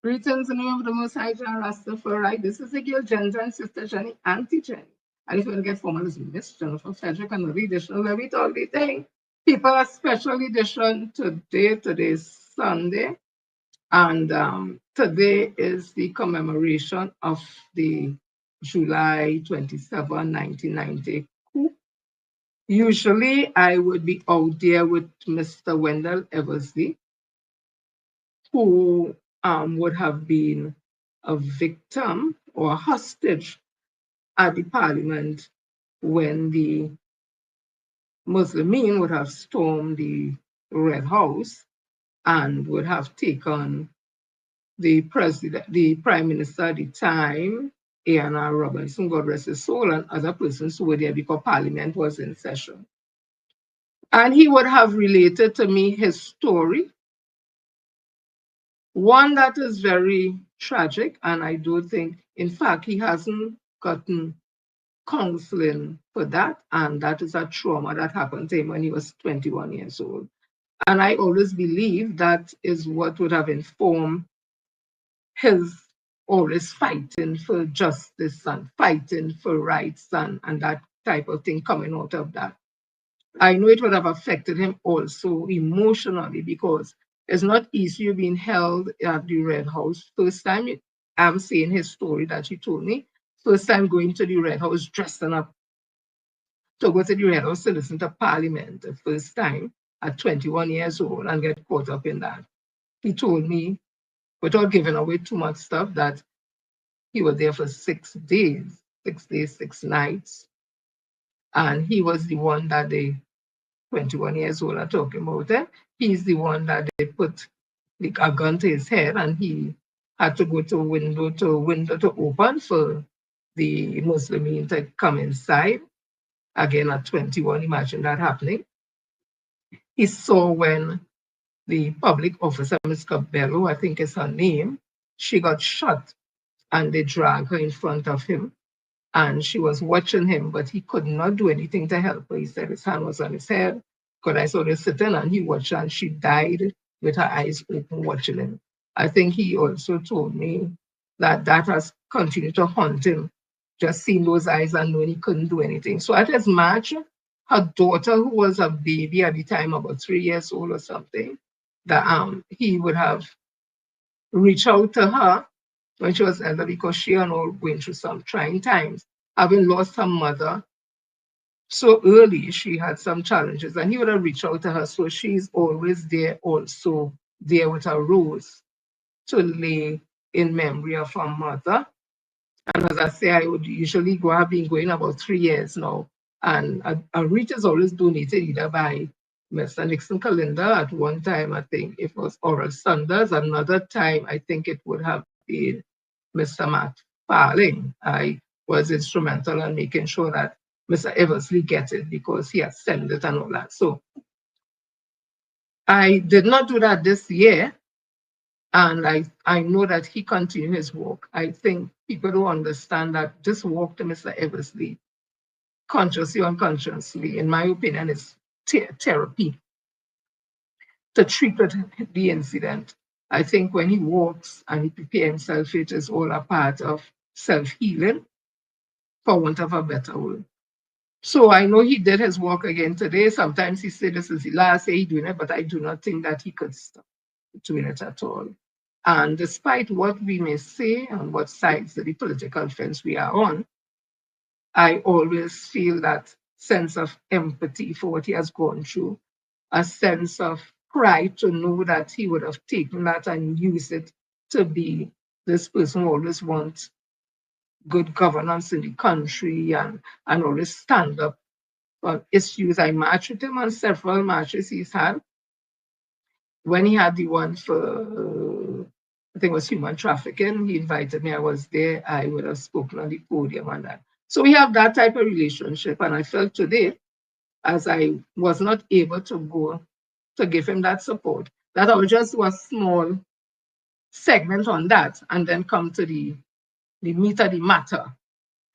Greetings in the name of the Most High John Rastafari. This is the girl Ginger and Sister Jenny, Auntie Jenny. And if you want to get formal as Miss Jennifer Frederick and the edition of every all the thing, people a special edition today. Today is Sunday. And today is the commemoration of the July 27, 1990 coup. Usually I would be out there with Mr. Wendell Eversley, who would have been a victim or a hostage at the parliament when the Muslimin would have stormed the Red House and would have taken the prime minister at the time, A.N.R. Robinson, God rest his soul, and other persons who were there because parliament was in session. And he would have related to me his story, one that is very tragic, and I do think, in fact, he hasn't gotten counseling for that, and that is a trauma that happened to him when he was 21 years old. And I always believe that is what would have informed his always fighting for justice and fighting for rights and that type of thing coming out of that. I know it would have affected him also emotionally because it's not easy being held at the Red House. First time I'm saying his story that he told me. First time going to the Red House, dressing up to go to the Red House to listen to Parliament the first time at 21 years old and get caught up in that. He told me, without giving away too much stuff, that he was there for 6 days, 6 days, 6 nights. And he was the one that they 21 years old are talking about it. He's the one that they put a gun to his head and he had to go to window to open for the Muslims to come inside. Again at 21, imagine that happening. He saw when the public officer, Ms. Cabello, I think is her name, she got shot and they dragged her in front of him. And she was watching him, but he could not do anything to help her. He said his hand was on his head. Because I saw her sitting and he watched her and she died with her eyes open watching him. I think he also told me that that has continued to haunt him, just seeing those eyes and knowing he couldn't do anything. So at his match, her daughter, who was a baby at the time, about 3 years old or something, that he would have reached out to her when she was elder because she and all going through some trying times. Having lost her mother so early, she had some challenges, and he would have reached out to her. So she's always there, also there with a rose to lay in memory of her mother. And as I say, I would usually go, I've been going about 3 years now. And a wreath is always donated either by Mr. Nixon Calendar at one time, I think it was Oral Sanders. Another time, I think it would have been Mr. Matt Farling. I was instrumental in making sure that Mr. Eversley gets it because he had sent it and all that. So I did not do that this year. And I know that he continued his work. I think people don't understand that this work to Mr. Eversley, consciously or unconsciously, in my opinion, is therapy to treat the incident. I think when he walks and he prepares himself, it is all a part of self-healing, for want of a better word. So I know he did his work again today. Sometimes he said this is the last day he's doing it, but I do not think that he could stop doing it at all. And despite what we may say and what sides of the political fence we are on, I always feel that sense of empathy for what he has gone through, a sense of pride to know that he would have taken that and used it to be this person who always wants good governance in the country and always stand up for issues. I marched with him on several marches he's had. When he had the one for, I think it was human trafficking, he invited me, I was there, I would have spoken on the podium on that. So we have that type of relationship. And I felt today, as I was not able to go to give him that support, that I would just do a small segment on that and then come to the meat of the matter.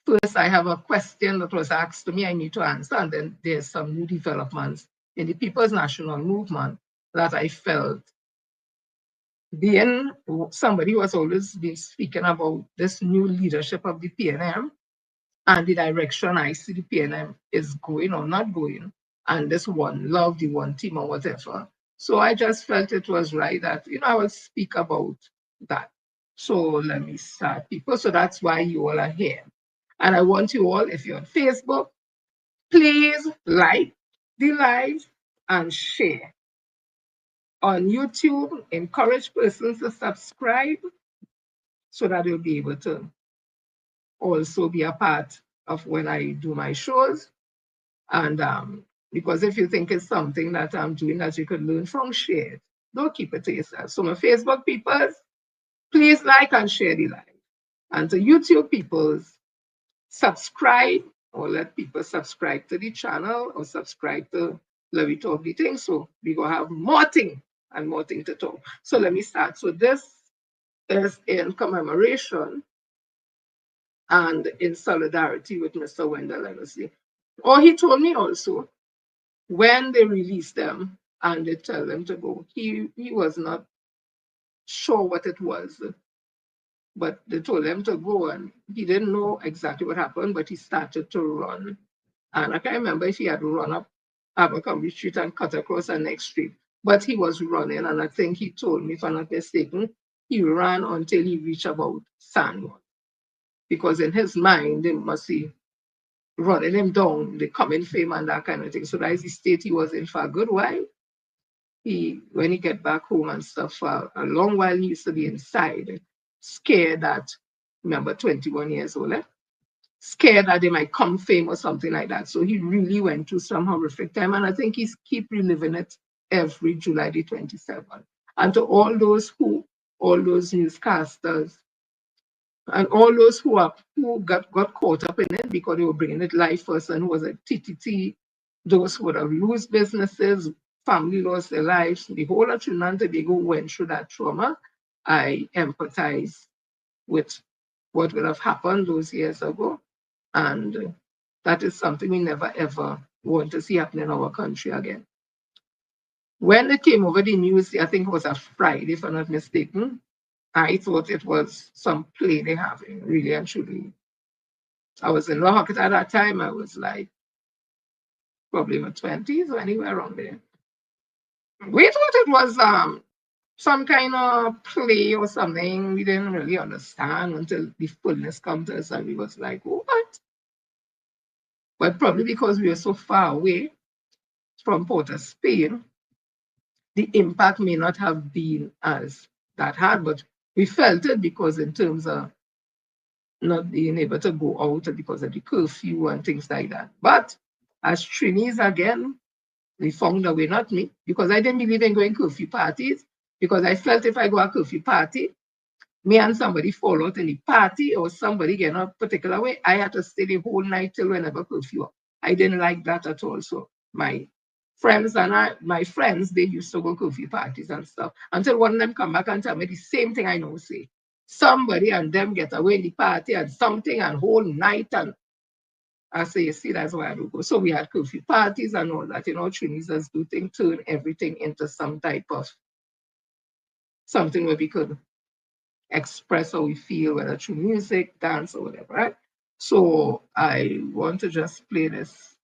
First, I have a question that was asked to me, I need to answer, and then there's some new developments in the People's National Movement that I felt being somebody who has always been speaking about this new leadership of the PNM and the direction I see the PNM is going or not going, and this one love, the one team or whatever. So I just felt it was right that, I will speak about that. So let me start, people. So that's why you all are here. And I want you all, if you're on Facebook, please like the live and share. On YouTube, encourage persons to subscribe so that you'll be able to also be a part of when I do my shows. And because if you think it's something that I'm doing that you could learn from, share it. Don't keep it to yourself. So my Facebook peoples, please like and share the live. And to YouTube peoples, subscribe or let people subscribe to the channel or subscribe to Let Me Talk the Thing. So we gonna have more thing and more thing to talk. So let me start. So this is in commemoration and in solidarity with Mr. Wendell Legacy. Or he told me also when they released them and they tell them to go, he was not sure what it was, but they told him to go and he didn't know exactly what happened, but he started to run. And I can't remember if he had run up Abercrombie Street and cut across the next street, but he was running. And I think he told me, if I'm not mistaken, he ran until he reached about Sandwell. Because in his mind, they must see running him down, the coming fame and that kind of thing. So that is the state he was in for a good while. When he get back home and stuff, for a long while he used to be inside, scared that, remember, 21 years old, scared that they might come fame or something like that. So he really went through some horrific time, and I think he's keep reliving it every July the 27th. And to all those newscasters, and all those who got caught up in it because they were bringing it live first and who was a TTT, those who would have lost businesses, family lost their lives, the whole of Trinidad and Tobago went through that trauma. I empathize with what would have happened those years ago. And that is something we never ever want to see happen in our country again. When it came over the news, I think it was a Friday, if I'm not mistaken, I thought it was some play they having, really and truly. I was in Law at that time. I was like probably in my 20s or anywhere around there. We thought it was some kind of play or something. We didn't really understand until the fullness comes to us and we was like, what? But probably because we were so far away from Port of Spain, the impact may not have been as that hard, but we felt it because in terms of not being able to go out because of the curfew and things like that. But as Trinis again, we found a way, not me, because I didn't believe in going curfew parties, because I felt if I go a curfew party, me and somebody fall out in the party or somebody get a particular way, I had to stay the whole night till whenever curfew. I didn't like that at all. So my friends, they used to go curfew parties and stuff until one of them come back and tell me the same thing I know say. Somebody and them get away in the party and something and whole night, and I say, you see, that's why I don't go. So we had curfew parties and all that, Trinidad's do thing, turn everything into some type of something where we could express how we feel, whether through music, dance, or whatever, right? So I want to just play this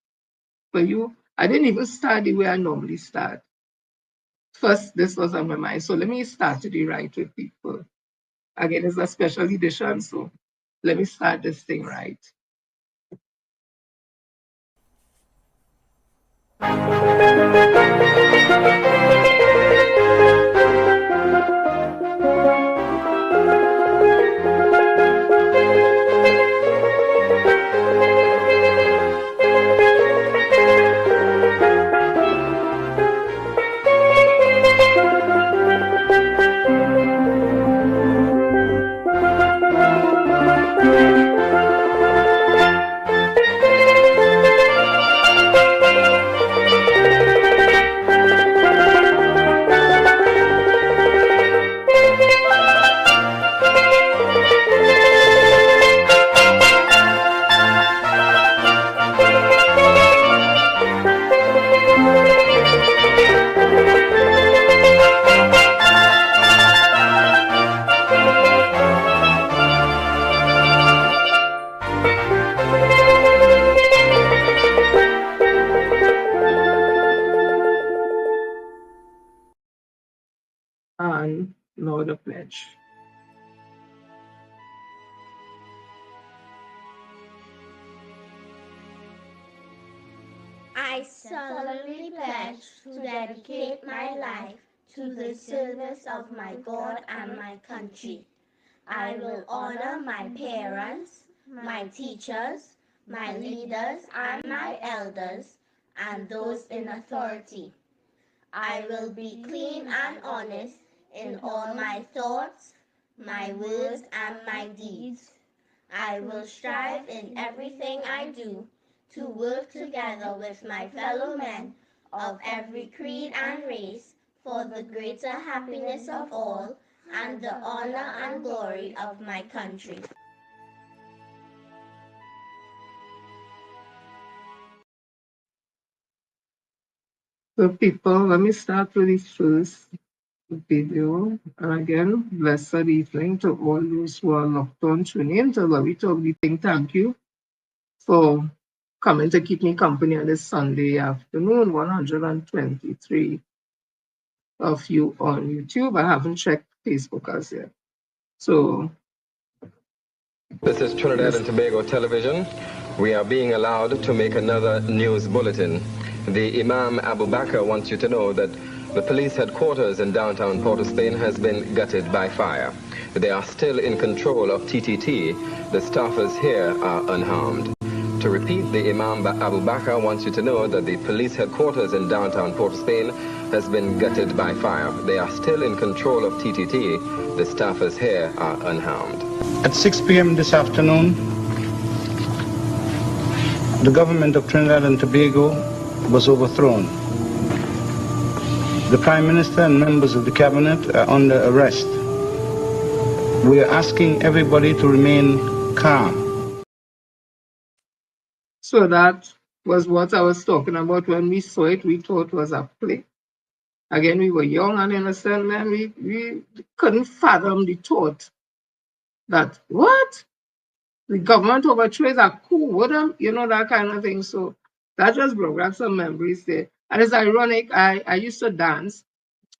for you. I didn't even start the way I normally start. First, this was on my mind. So let me start to the right with people. Again, it's a special edition, so let me start this thing right. and now the pledge. I solemnly pledge to dedicate my life to the service of my God and my country. I will honor my parents, my teachers, my leaders, and my elders, and those in authority. I will be clean and honest in all my thoughts, my words, and my deeds. I will strive in everything I do to work together with my fellow men of every creed and race for the greater happiness of all and the honor and glory of my country. So people, let me start with the first video. And again, blessed evening to all those who are locked on, tuning in to Love It or Ting. Thank you for coming to keep me company on this Sunday afternoon. 123 of you on YouTube. I haven't checked Facebook as yet. So this is Trinidad and Tobago Television. We are being allowed to make another news bulletin. The Imam Abu Bakr wants you to know that the police headquarters in downtown Port of Spain has been gutted by fire. They are still in control of TTT. The staffers here are unharmed. To repeat, the Imam Abu Bakr wants you to know that the police headquarters in downtown Port of Spain has been gutted by fire. They are still in control of TTT. The staffers here are unharmed. At 6 p.m. this afternoon, the government of Trinidad and Tobago was overthrown. The Prime Minister and members of the cabinet are under arrest. We are asking everybody to remain calm. So that was what I was talking about. When we saw it, we thought it was a play. Again, we were young and innocent, man. We couldn't fathom the thought that, what? The government overthrows a coup with them, you know, that kind of thing. So that just brought back some memories there. And it's ironic, I used to dance,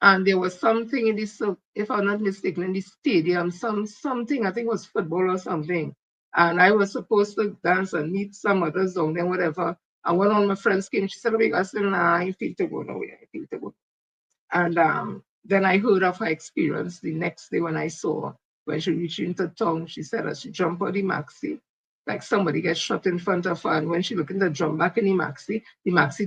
and there was something in this, if I'm not mistaken, in the stadium, something, I think it was football or something. And I was supposed to dance and meet some others down there, whatever. And one of my friends came, she said, "Oh, I said, nah, I feel to go nowhere, I feel to go." And then I heard of her experience the next day when I saw her. When she reached into town, she said that she jumped out the maxi, like somebody gets shot in front of her. And when she looked in the jump back in the maxi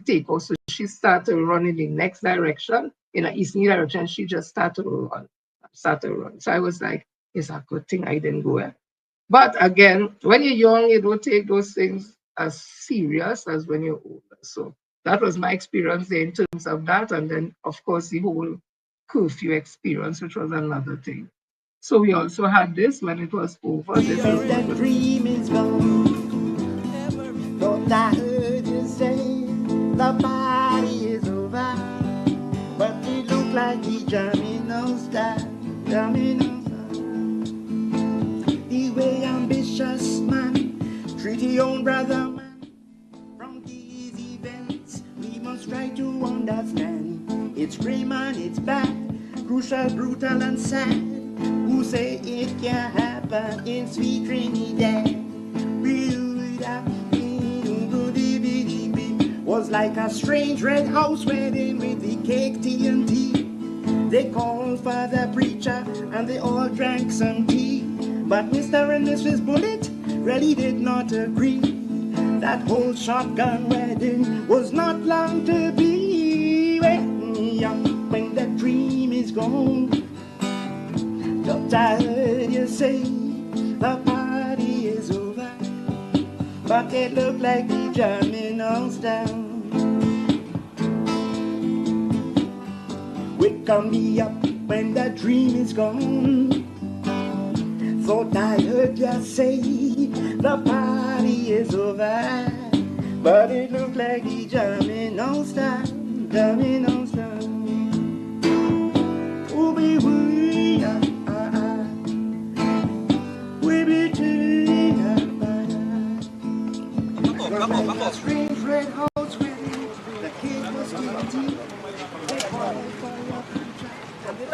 take off. So she started to run in the next direction, in an easterly direction. She just started to run. So I was like, it's a good thing I didn't go there. But again, when you're young, you don't take those things as serious as when you're older. So that was my experience there in terms of that. And then, of course, the whole curfew experience, which was another thing. So we also had this when it was over. This is that dream is gone. Thought I heard you say the party is over, but it looked like the domino star. The way ambitious man treat your own brother man. From these events we must try to understand. It's grim and it's bad, crucial, brutal and sad. Who say it can happen in sweet Trinidad? Was like a strange red house wedding with the cake, tea and tea. They called for the preacher and they all drank some tea. But Mr. and Mrs. Bullet really did not agree. That whole shotgun wedding was not long to be. When the dream is gone, don't I heard you say the party is over, but it looked like the dominoes down. Wake me up when the dream is gone. Thought I heard you say the party is over, but it looked like the dominoes down, dominoes down. Ooh, we a strange red house with the kid was guilty. They called for a preacher and they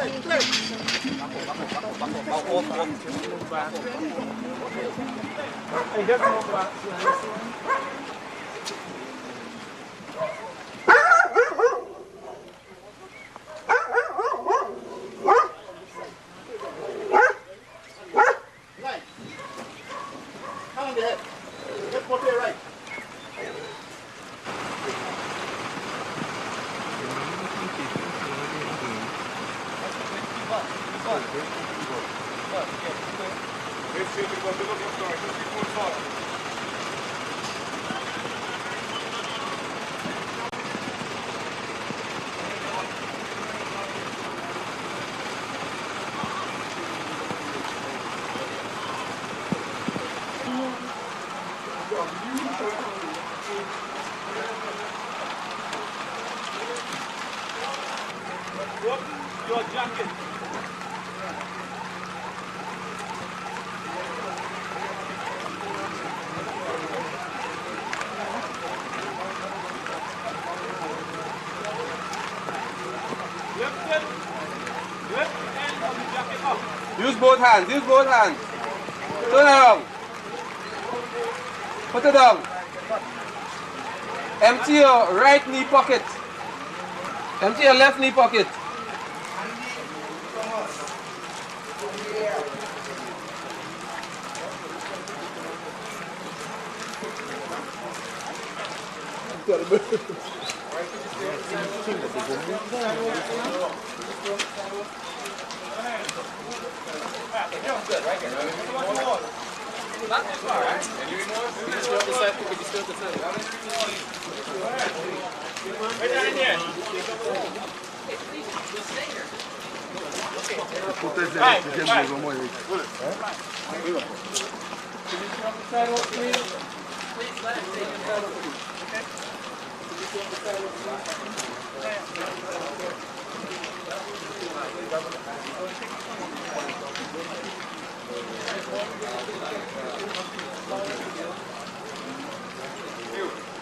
Your jacket. Use both hands, use both hands. Turn around. Put it down. Empty your right knee pocket. Empty your left knee pocket.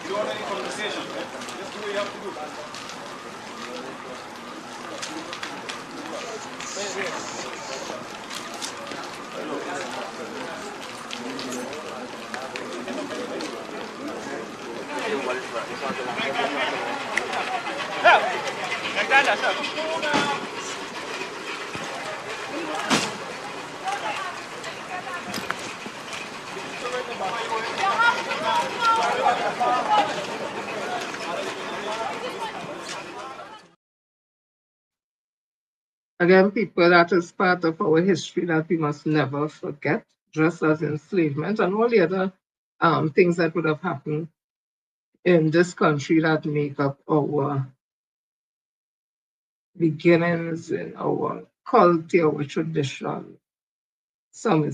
You don't want any conversation, man. Just do what you have to do. Again, people, that is part of our history that we must never forget, just as enslavement and all the other things that would have happened in this country that make up our beginnings in our culture, our tradition. Some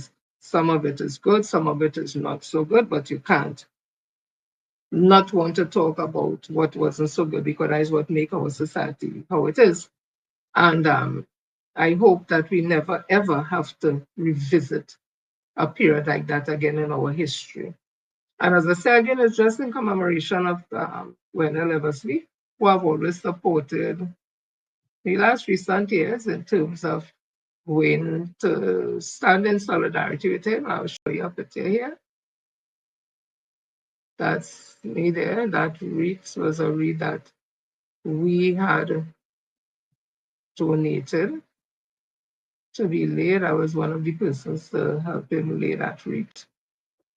of it is good, some of it is not so good, but you can't not want to talk about what wasn't so good because that is what make our society how it is. And I hope that we never ever have to revisit a period like that again in our history. And as I say again, it's just in commemoration of Wendell Eversley, who have always supported the last recent years in terms of going to stand in solidarity with him. I'll show you a picture here. That's me there. That wreath was a wreath that we had donated to be laid. I was one of the persons to help him lay that wreath.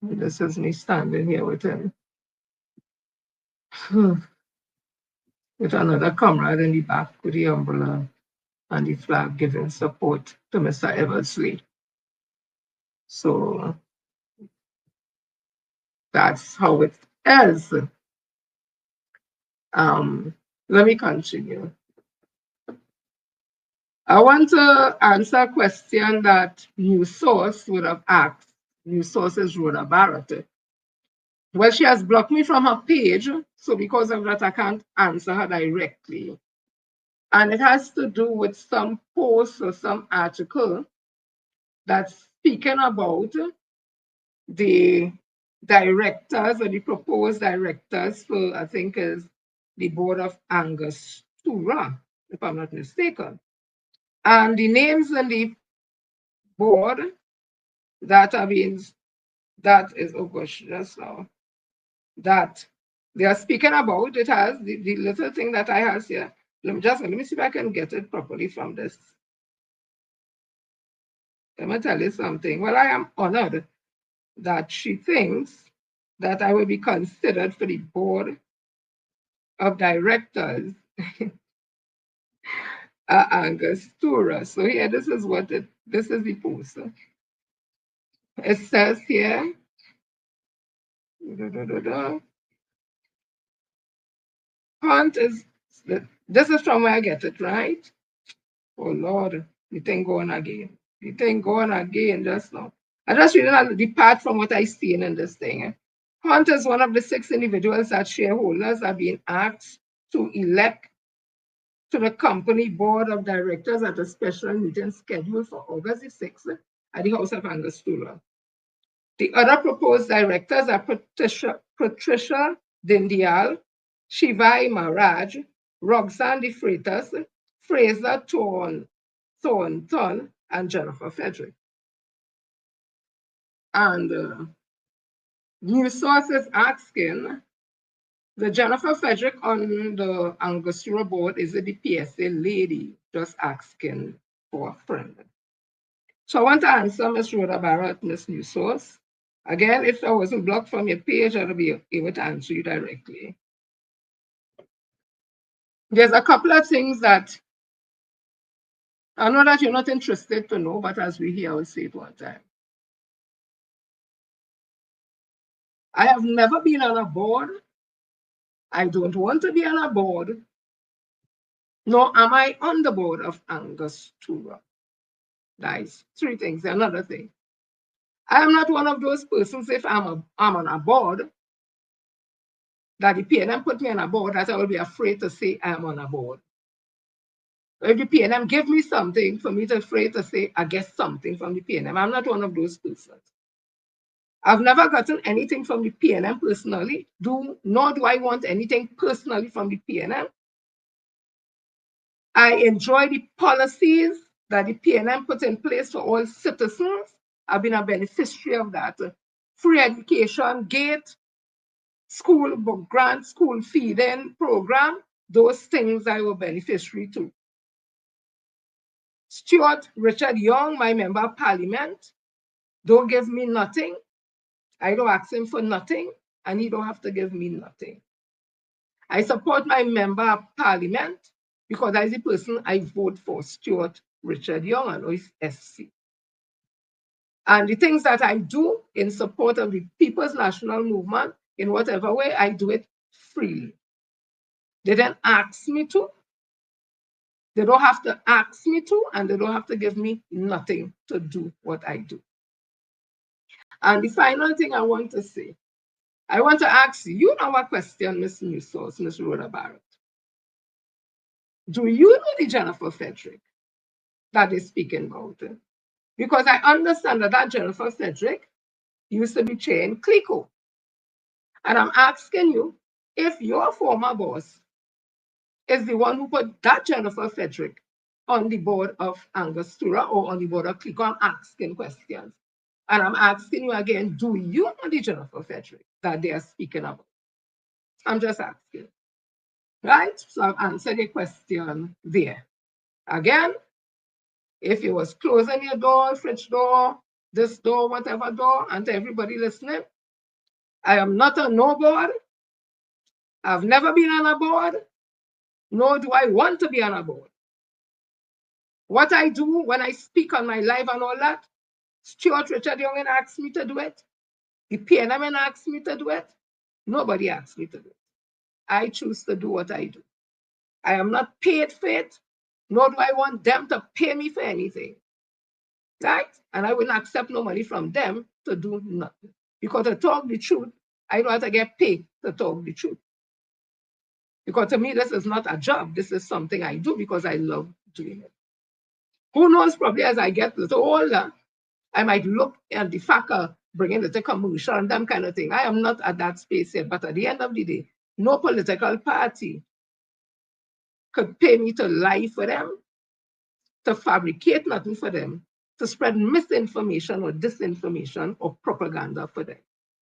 And this is me standing here with him, with another comrade in the back with the umbrella and the flag giving support to Mr. Eversley. So that's how it is. Let me continue. I want to answer a question that News Source would have asked. News Source's Rhoda Barrett. Well, she has blocked me from her page, so because of that, I can't answer her directly. And it has to do with some post or some article that's speaking about the directors or the proposed directors for, I think, is the Board of Angostura, if I'm not mistaken. And the names in the board that are being, that is, oh gosh, just now, that they are speaking about, it has the little thing that I have here. Let me see if I can get it properly from this. Let me tell you something. Well, I am honored that she thinks that I will be considered for the board of directors at Angostura. So here, this is what this is the poster. It says here, Hunt is, this is from where I get it, right? Oh Lord, the thing going again. The thing going again just now. I just really depart from what I seen in this thing. Hunt is one of the 6 individuals that shareholders are being asked to elect to the company board of directors at a special meeting scheduled for August the 6th at the House of Angostura. The other proposed directors are Patricia Dindial, Shivai Maharaj, Roxanne De Freitas, Fraser Thornton, and Jennifer Frederick. And news sources asking, the Jennifer Frederick on the Angostura board is the PSA lady, just asking for a friend. So I want to answer Ms. Rhoda Barrett, Ms. News Source. Again, if I wasn't blocked from your page, I'll be able to answer you directly. There's a couple of things that I know that you're not interested to know, but as we hear, I will say it one time. I have never been on a board. I don't want to be on a board, nor am I on the board of Angostura. Nice. 3 things. Another thing. I am not one of those persons, if I'm on a board, that the PNM put me on a board, that I will be afraid to say I'm on a board. If the PNM give me something for me to afraid to say I get something from the PNM, I'm not one of those persons. I've never gotten anything from the PNM personally, nor do I want anything personally from the PNM. I enjoy the policies that the PNM put in place for all citizens. I've been a beneficiary of that. Free education, gate, school book grant, school feeding program, those things I were beneficiary to. Stuart Richard Young, my member of parliament, don't give me nothing. I don't ask him for nothing, and he don't have to give me nothing. I support my member of parliament because as a person I vote for Stuart Richard Young and his SC. And the things that I do in support of the People's National Movement, in whatever way, I do it freely. They didn't ask me to. They don't have to ask me to, and they don't have to give me nothing to do what I do. And the final thing I want to say, I want to ask you now a question, Ms. News Source, Ms. Rhoda Barrett. Do you know the Jennifer Frederick that is speaking about it? Because I understand that Jennifer Frederick used to be chained Clico. And I'm asking you, if your former boss is the one who put that Jennifer Frederick on the board of Angostura or on the board of Clico, I'm asking questions. And I'm asking you again, do you know the Jennifer Frederick that they are speaking about? I'm just asking. Right? So I've answered your question there. Again, if you was closing your door, fridge door, this door, whatever door, and to everybody listening, I am not on no board. I've never been on a board, nor do I want to be on a board. What I do when I speak on my live and all that, Stuart Richard Young asked me to do it. The PNM asked me to do it. Nobody asked me to do it. I choose to do what I do. I am not paid for it, nor do I want them to pay me for anything. Right? And I will not accept no money from them to do nothing. Because to talk the truth, I don't have to get paid to talk the truth. Because to me, this is not a job. This is something I do because I love doing it. Who knows, probably as I get a little older, I might look at the fact of bringing the commercial and that kind of thing. I am not at that space yet. But at the end of the day, no political party could pay me to lie for them, to fabricate nothing for them, to spread misinformation or disinformation or propaganda for them.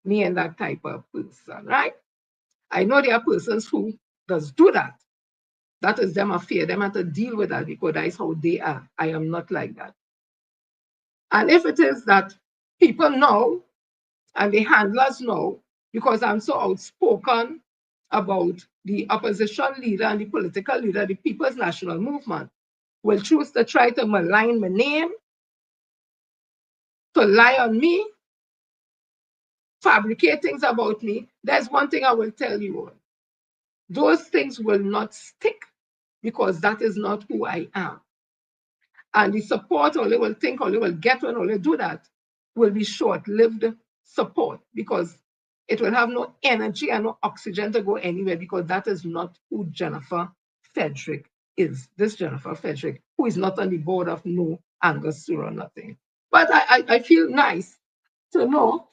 Me and that type of person, right? I know there are persons who does do that. That is them affair. Them have to deal with that because that is how they are. I am not like that. And if it is that people know and the handlers know, because I'm so outspoken about the opposition leader and the political leader, the People's National Movement, will choose to try to malign my name, to lie on me, fabricate things about me. There's one thing I will tell you all. Those things will not stick because that is not who I am. And the support only will think, only will get when only do that will be short-lived support because it will have no energy and no oxygen to go anywhere because that is not who Jennifer Frederick is. This Jennifer Frederick, who is not on the board of no Angus Sur or nothing. But I feel nice to know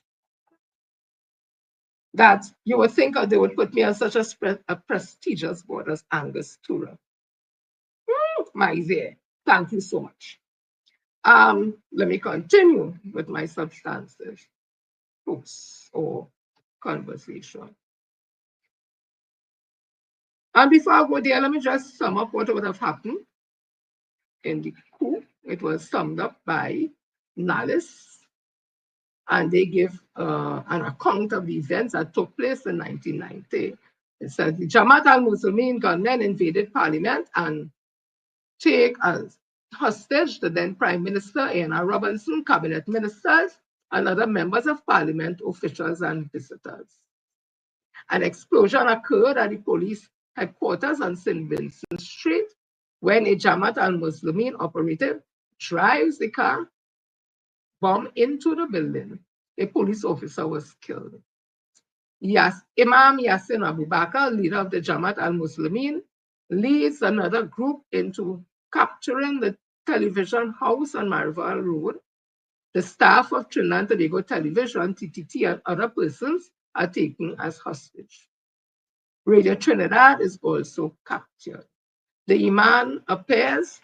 that you would think they would put me on such a prestigious board as Angus Tura. My dear, thank you so much. Let me continue with my substantive proofs or conversation. And before I go there, let me just sum up what would have happened in the coup. It was summed up by Nallis, and they give an account of the events that took place in 1990. It says the Jamaat al-Muslimin gunmen invaded parliament and take as hostage the then Prime Minister A.N.R. Robinson, cabinet ministers, and other members of parliament, officials, and visitors. An explosion occurred at the police headquarters on St. Vincent Street when a Jamaat al-Muslimin operative drives the car, bomb into the building. A police officer was killed. Yes, Imam Yassin Abu Bakr, leader of the Jamaat al-Muslimin, leads another group into capturing the television house on Marival Road. The staff of Trinidad and Tobago Television, TTT, and other persons are taken as hostage. Radio Trinidad is also captured. The Imam appears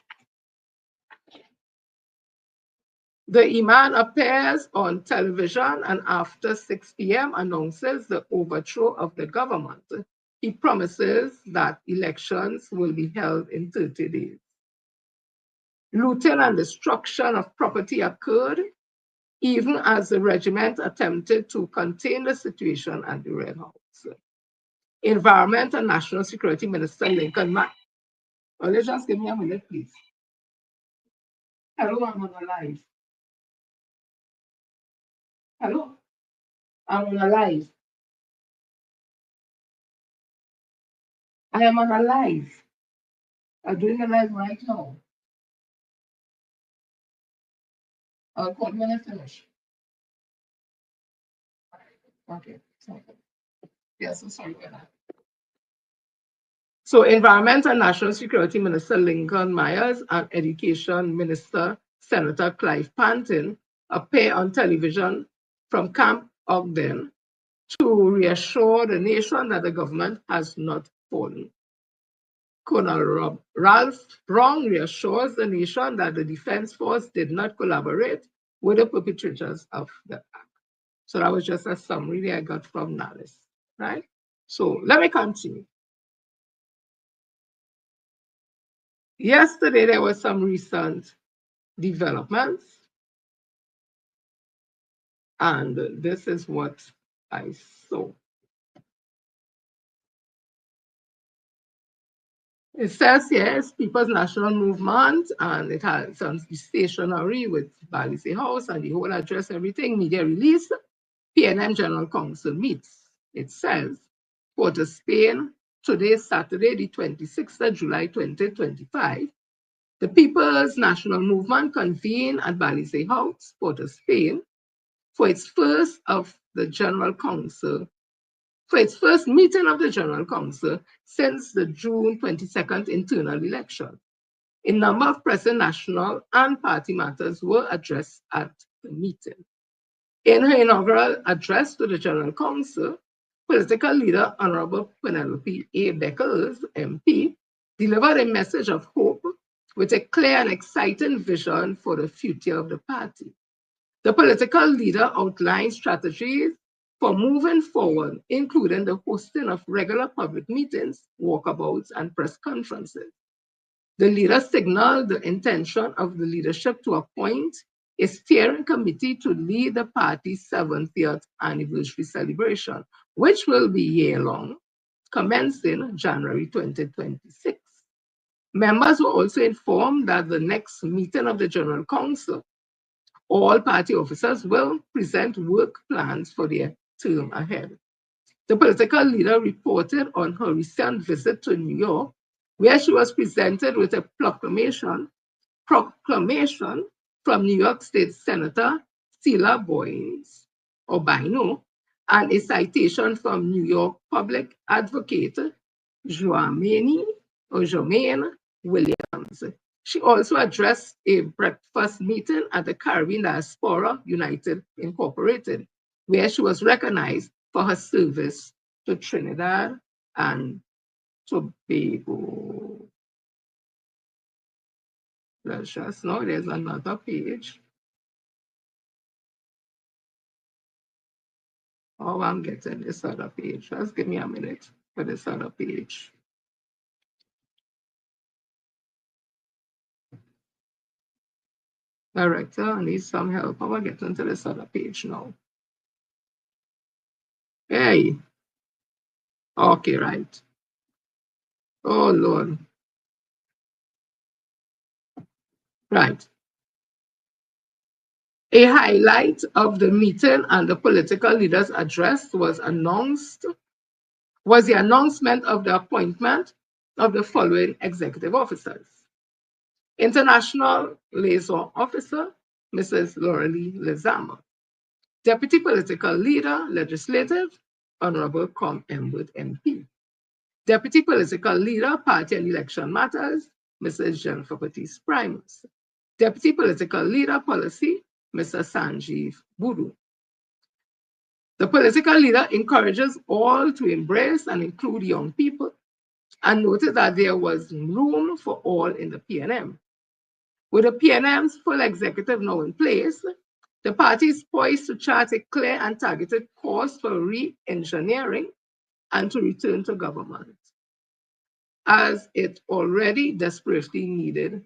on television and after 6 p.m. announces the overthrow of the government. He promises that elections will be held in 30 days. Looting and destruction of property occurred even as the regiment attempted to contain the situation at the Red House. Environment and National Security Minister Lincoln Mack. Oh, let's just give me a minute, please. Hello, I'm on a live. Hello, I'm on a live. I am on a live. I'm doing a live right now. I'll call you when I finish. Okay. Yes, I'm sorry about that. So Environment and National Security Minister Lincoln Myers and Education Minister Senator Clive Panton appear on television from Camp Ogden to reassure the nation that the government has not fallen. Colonel Ralph Brown reassures the nation that the Defense Force did not collaborate with the perpetrators of the act. So that was just a summary that I got from Nallis, right? So let me continue. Yesterday, there were some recent developments, and this is what I saw. It says yes, People's National Movement, and it has some stationery with Balice House and the whole address, everything, media release. PNM General Council meets. It says, Port of Spain, today, Saturday, the 26th of July, 2025. The People's National Movement convened at Balice House, Port of Spain, for its first meeting of the General Council since the June 22nd internal election. A number of pressing national and party matters were addressed at the meeting. In her inaugural address to the General Council, political leader Honorable Penelope A. Beckers, MP, delivered a message of hope with a clear and exciting vision for the future of the party. The political leader outlined strategies for moving forward, including the hosting of regular public meetings, walkabouts, and press conferences. The leader signaled the intention of the leadership to appoint a steering committee to lead the party's 70th anniversary celebration, which will be year-long, commencing January 2026. Members were also informed that the next meeting of the General Council, all party officers will present work plans for their term ahead. The political leader reported on her recent visit to New York, where she was presented with a proclamation from New York State Senator Sheila Bino, and a citation from New York Public Advocate Jomaine Williams. She also addressed a breakfast meeting at the Caribbean Diaspora United Incorporated, where she was recognized for her service to Trinidad and Tobago. Let's just know there's another page. Oh, I'm getting this other page. Just give me a minute for this other page. Director, I need some help. I'm getting to this other page now. Hey. Okay, right. Oh, Lord. Right. A highlight of the meeting and the political leaders' address was the announcement of the appointment of the following executive officers. International Liaison Officer, Mrs. Laurelie Lezama. Deputy Political Leader, Legislative, Honorable Com Embert MP. Deputy Political Leader, Party and Election Matters, Mrs. Jennifer Baptiste Primus. Deputy Political Leader, Policy, Mr. Sanjeev Buru. The political leader encourages all to embrace and include young people and noted that there was room for all in the PNM. With the PNM's full executive now in place, the party is poised to chart a clear and targeted course for re-engineering and to return to government, as is already desperately needed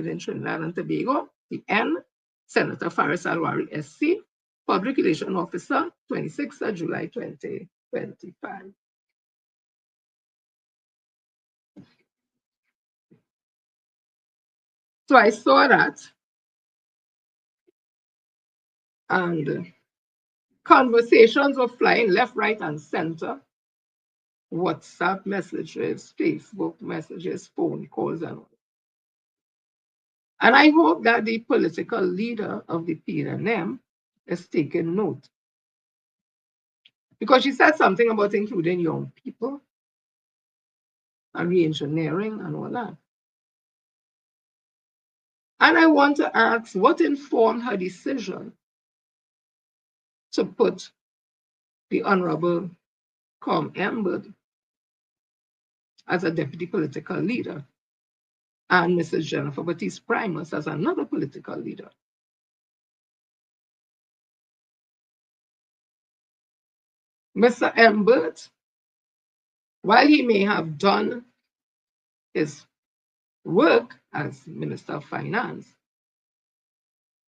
in Trinidad and Tobago. The N, Senator Faris Alwari SC, Public Relations Officer, 26th of July 2025. So I saw that, and conversations were flying left, right, and center. WhatsApp messages, Facebook messages, phone calls, and all. And I hope that the political leader of the PNM is taking note. Because she said something about including young people and re-engineering and all that. And I want to ask, what informed her decision to put the Honorable Com Embert as a deputy political leader and Mrs. Jennifer Baptiste Primus as another political leader? Mr. Embert, while he may have done his work as Minister of Finance,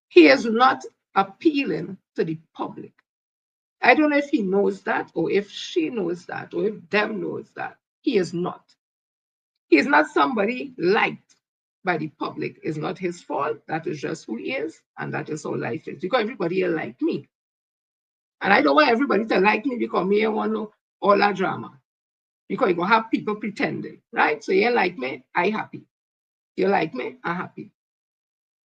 he is not appealing to the public. I don't know if he knows that, or if she knows that, or if them knows that. He is not. He is not somebody liked by the public. It's not his fault. That is just who he is, and that is how life is. Because everybody here like me. And I don't want everybody to like me because me I want all that drama. Because you're going to have people pretending, right? So you like me, I happy. You like me, I'm happy.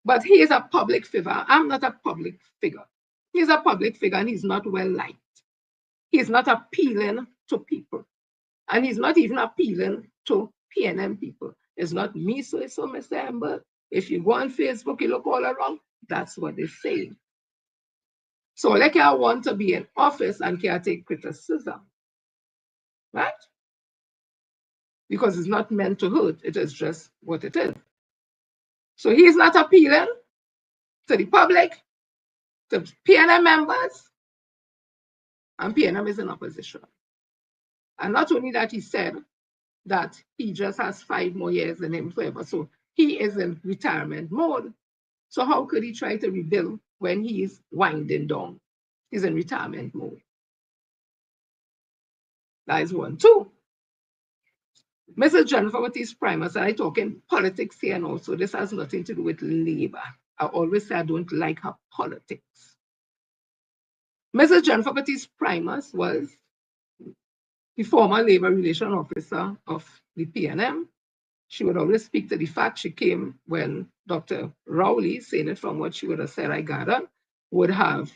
But he is a public figure. I'm not a public figure. He's a public figure and he's not well liked. He's not appealing to people. And he's not even appealing to PNM people. It's not me, so it's Mr. Embert. If you go on Facebook, you look all around, that's what they say. So like I want to be in office and can take criticism, right? because it's not meant to hurt. It is just what it is. So he is not appealing to the public, to PNM members, and PNM is in opposition. And not only that, he said that he just has 5 more years in him forever. So he is in retirement mode. So how could he try to rebuild when he is winding down? He's in retirement mode. That is one. Two, Mrs. Jennifer Ortiz Primus, and I talk in politics here, and also this has nothing to do with labor. I always say I don't like her politics. Mrs. Jennifer Ortiz Primus was the former labor relation officer of the PNM. She would always speak to the fact. She came when Dr. Rowley, saying it from what she would have said, I gather, would have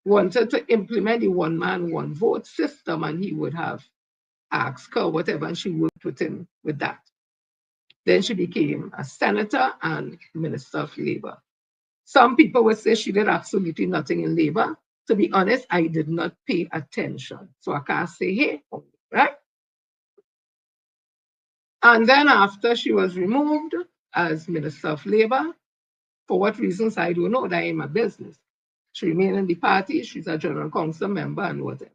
wanted to implement the one man, one vote system, and he would have asked her whatever, and she worked with him with that. Then she became a senator and minister of labor. Some people would say she did absolutely nothing in labor. To be honest, I did not pay attention. So I can't say, hey, right? And then after she was removed as Minister of Labor, for what reasons, I don't know, that ain't my business. She remained in the party, she's a general council member and whatever.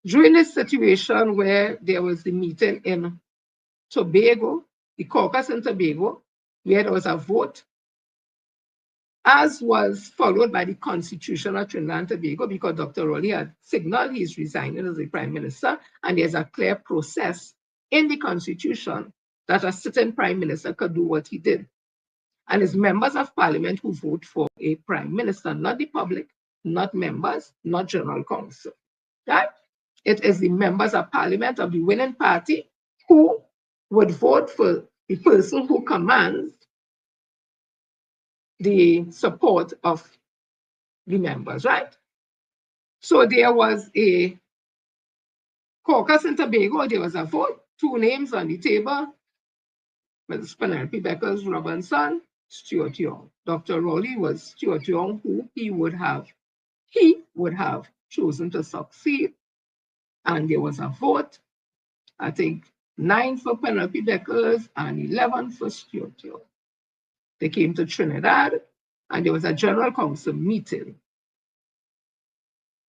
During this situation where there was the meeting in Tobago, the caucus in Tobago, where there was a vote, as was followed by the Constitution of Trinidad and Tobago, because Dr. Rowley had signaled he's resigning as the Prime Minister, and there's a clear process in the Constitution that a certain Prime Minister could do what he did. And it's members of Parliament who vote for a Prime Minister, not the public, not members, not General Council. Right? It is the members of Parliament of the winning party who would vote for the person who commands the support of the members, right? So there was a caucus in Tobago, there was a vote, 2 names on the table, Ms. Penelope Becker's Robinson, Stuart Young. Dr. Rowley was Stuart Young, who he would have chosen to succeed. And there was a vote, I think 9 for Penelope Becker's and 11 for Stuart Young. They came to Trinidad and there was a general council meeting.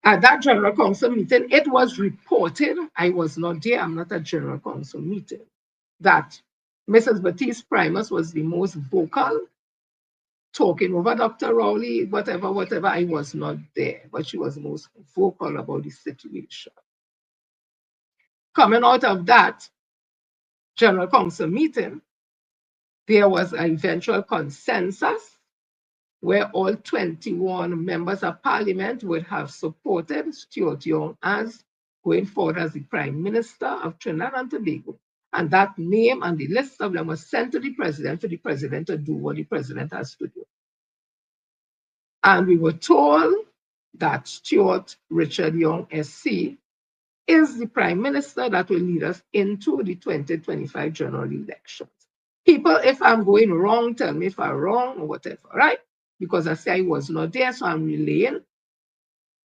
At that general council meeting, it was reported, I was not there, I'm not at general council meeting, that Mrs. Ortiz Primus was the most vocal, talking over Dr. Rowley, whatever, I was not there, but she was most vocal about the situation. Coming out of that general council meeting, there was an eventual consensus where all 21 members of Parliament would have supported Stuart Young as going forward as the Prime Minister of Trinidad and Tobago. And that name and the list of them was sent to the President for the President to do what the President has to do. And we were told that Stuart Richard Young SC is the Prime Minister that will lead us into the 2025 general elections. People, if I'm going wrong, tell me if I'm wrong or whatever, right? Because I say I was not there, so I'm relaying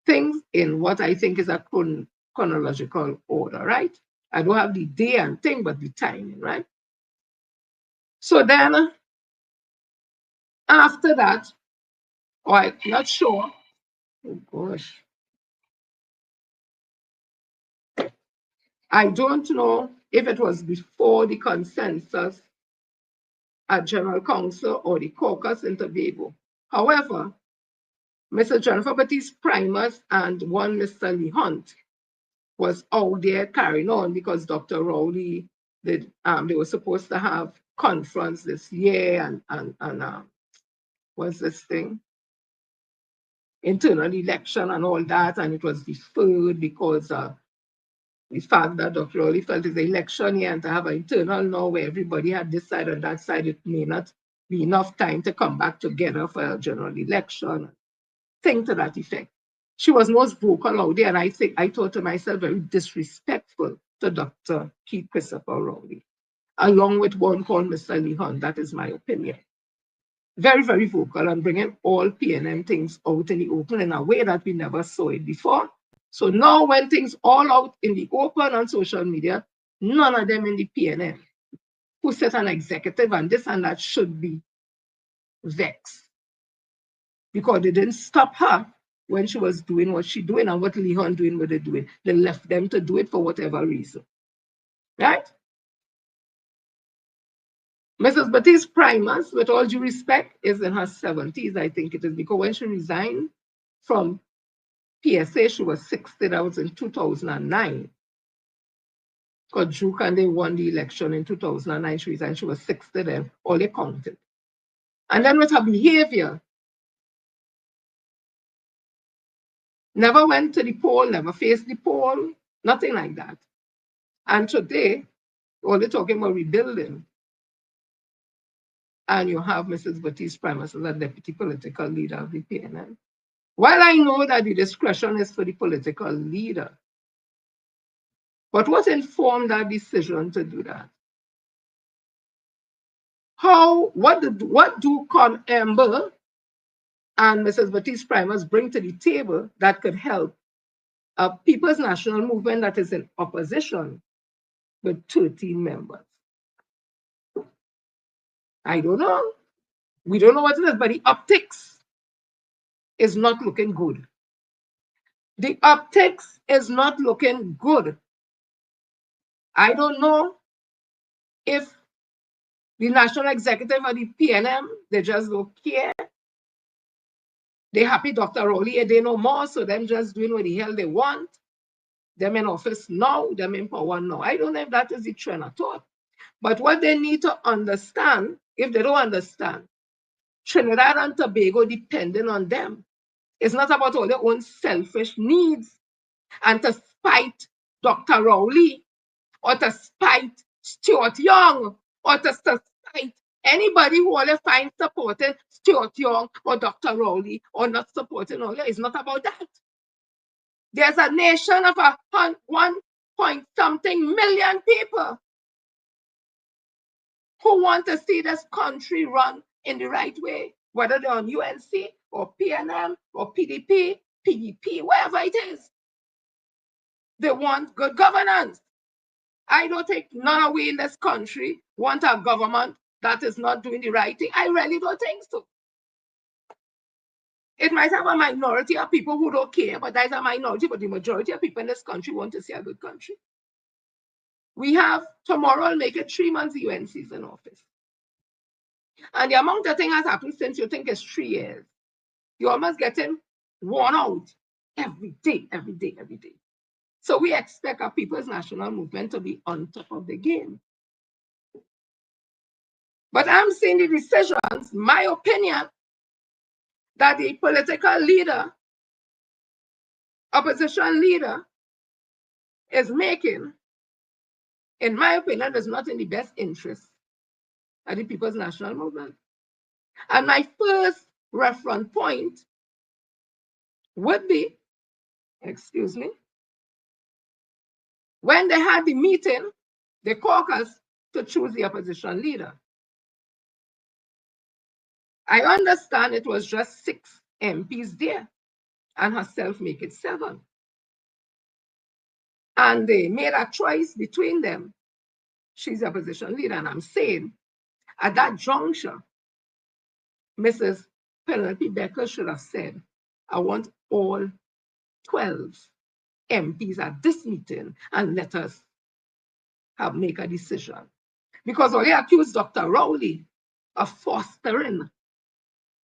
things in what I think is a chronological order, right? I don't have the day and thing, but the timing, right? So then, after that, or I'm not sure, oh gosh, I don't know if it was before the consensus at General Council or the caucus in Tobago. However, Mr. Jennifer Ortiz Primus and one Mr. Lee Hunt was out there carrying on because Dr. Rowley they were supposed to have conference this year and what's this thing? Internal election and all that, and it was deferred because the fact that Dr. Rowley felt it's the election year and to have an internal now where everybody had this side and that side, it may not be enough time to come back together for a general election. Thing to that effect. She was most vocal out there, and I think I thought to myself very disrespectful to Dr. Keith Christopher Rowley, along with one called Mr. Lee Hunt. That is my opinion. Very, very vocal and bringing all PNM things out in the open in a way that we never saw it before. So now when things all out in the open on social media, none of them in the PNM who sit on executive and this and that should be vexed because they didn't stop her when she was doing what she doing and what Leon doing, what they doing. They left them to do it for whatever reason, right? Mrs. Baptiste Primus, with all due respect, is in her 70s, I think it is, because when she resigned from PSA, she was 60. That was in 2009. Because Duke and they won the election in 2009, she resigned, she was 60 then, all they counted. And then with her behavior, never went to the poll, never faced the poll, nothing like that. And today, all they're talking about rebuilding. And you have Mrs. Baptiste Primus as a deputy political leader of the PNM. While I know that the discretion is for the political leader, but what informed that decision to do that? What do Con Ember and Mrs. Baptiste Primus bring to the table that could help a People's National Movement that is in opposition with 13 members? I don't know. We don't know what it is, but the optics is not looking good. The optics is not looking good. I don't know if the national executive or the PNM, they just don't care. They happy Dr. Rowley, they know more, so them just doing what the hell they want. Them in office now, them in power now. I don't know if that is the trend at all. But what they need to understand, if they don't understand, Trinidad and Tobago depending on them. It's not about all their own selfish needs and to spite Dr. Rowley or to spite Stuart Young or to spite anybody who only finds supporting Stuart Young or Dr. Rowley or not supporting all that. It's not about that. There's a nation of 1 point something million people who want to see this country run in the right way, whether they're on UNC or PNM or PDP, PDP, wherever it is. They want good governance. I don't think none of we in this country want a government that is not doing the right thing. I really don't think so. It might have a minority of people who don't care, but there's a minority, but the majority of people in this country want to see a good country. We have, tomorrow will make it 3 months UNC is in office. And the amount of things has happened since you think it's 3 years. You're almost getting worn out every day, every day, every day. So we expect our People's National Movement to be on top of the game. But I'm seeing the decisions, my opinion, that the political leader, opposition leader, is making, in my opinion, is not in the best interest of the People's National Movement. And my first reference point would be, excuse me, when they had the meeting, the caucus, to choose the opposition leader. I understand it was just 6 MPs there, and herself make it 7. And they made a choice between them. She's the opposition leader, and I'm saying, at that juncture, Mrs. Penelope Becker should have said, I want all 12 MPs at this meeting and let us make a decision. Because all they accused Dr. Rowley of fostering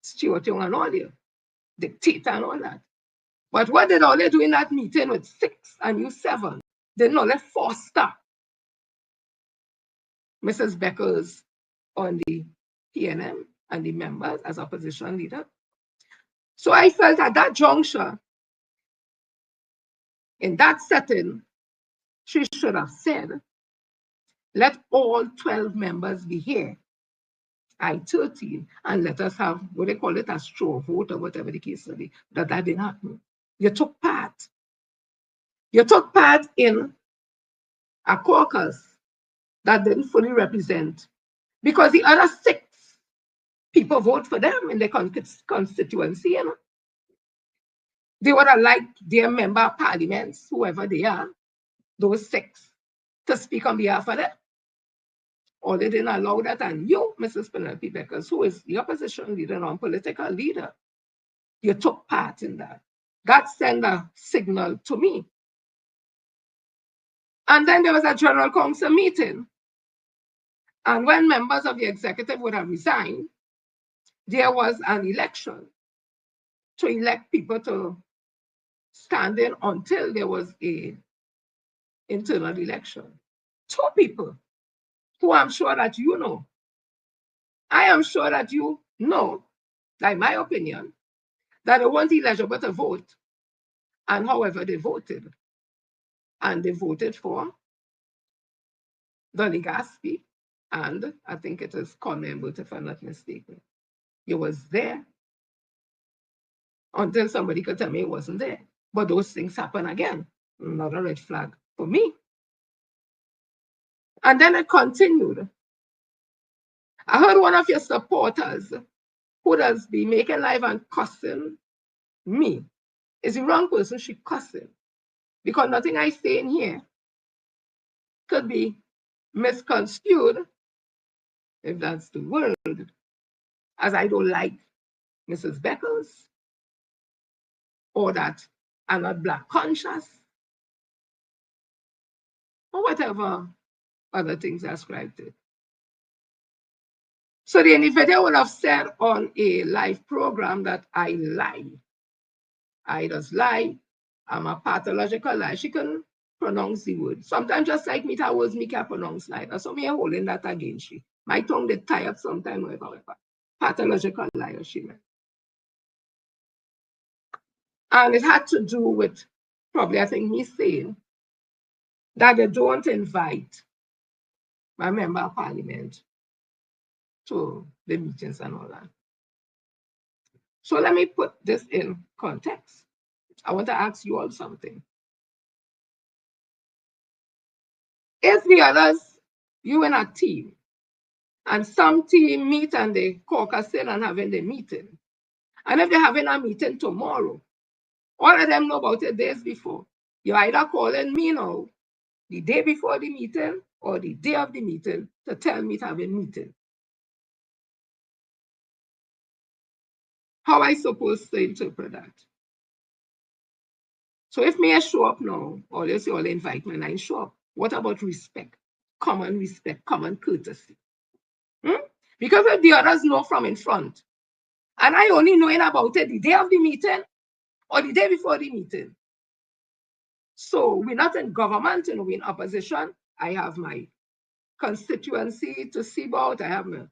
Stuart Young and all the dictator and all that. But what did all they do in that meeting with 6 and you 7? They not let foster Mrs. Becker's on the PNM and the members as opposition leader. So I felt at that juncture, in that setting, she should have said, let all 12 members be here, I-13, and let us have what they call it a straw vote or whatever the case may be. That didn't happen. You took part. You took part in a caucus that didn't fully represent, because the other 6 people vote for them in the constituency, you know. They would have liked their member of parliaments, whoever they are, those 6, to speak on behalf of them, or they didn't allow that. And you, Mrs. Penelope Beckers, who is the opposition leader, non-political leader, you took part in that. That sent a signal to me. And then there was a general council meeting. And when members of the executive would have resigned, there was an election to elect people to stand in until there was an internal election. 2 people who I'm sure that you know. I am sure that you know, like my opinion, that they weren't eligible to vote, and however they voted. And they voted for Donny Gaspi, and I think it is Conman Booth, if I'm not mistaken. It was there until somebody could tell me it wasn't there. But those things happen again. Another red flag for me. And then it continued. I heard one of your supporters who does be making live and cussing me. Is the wrong person she cussing. Because nothing I say in here could be misconstrued, if that's the word, as I don't like Mrs. Beckles, or that I'm not Black conscious, or whatever other things ascribed to it. So the individual would have said on a live program that I lie. I just lie. I'm a pathological lie. She couldn't pronounce the word. Sometimes just like me, that words me can't pronounce neither. So me holding that against she. My tongue did tie up sometime, whatever. Pathological liar, she meant. And it had to do with probably, I think, me saying that they don't invite my member of parliament to the meetings and all that. So let me put this in context. I want to ask you all something. If the others, you in a team, and some team meet and they caucusing and having the meeting, and if they're having a meeting tomorrow, all of them know about it days before. You're either calling me now the day before the meeting or the day of the meeting to tell me to have a meeting. How I supposed to interpret that? So if me I show up now, or you say all invite me and I show up, what about respect, common courtesy? Because if the others know from in front, and I only knowing about it the day of the meeting or the day before the meeting. So we're not in government, we're in opposition. I have my constituency to see about, I have my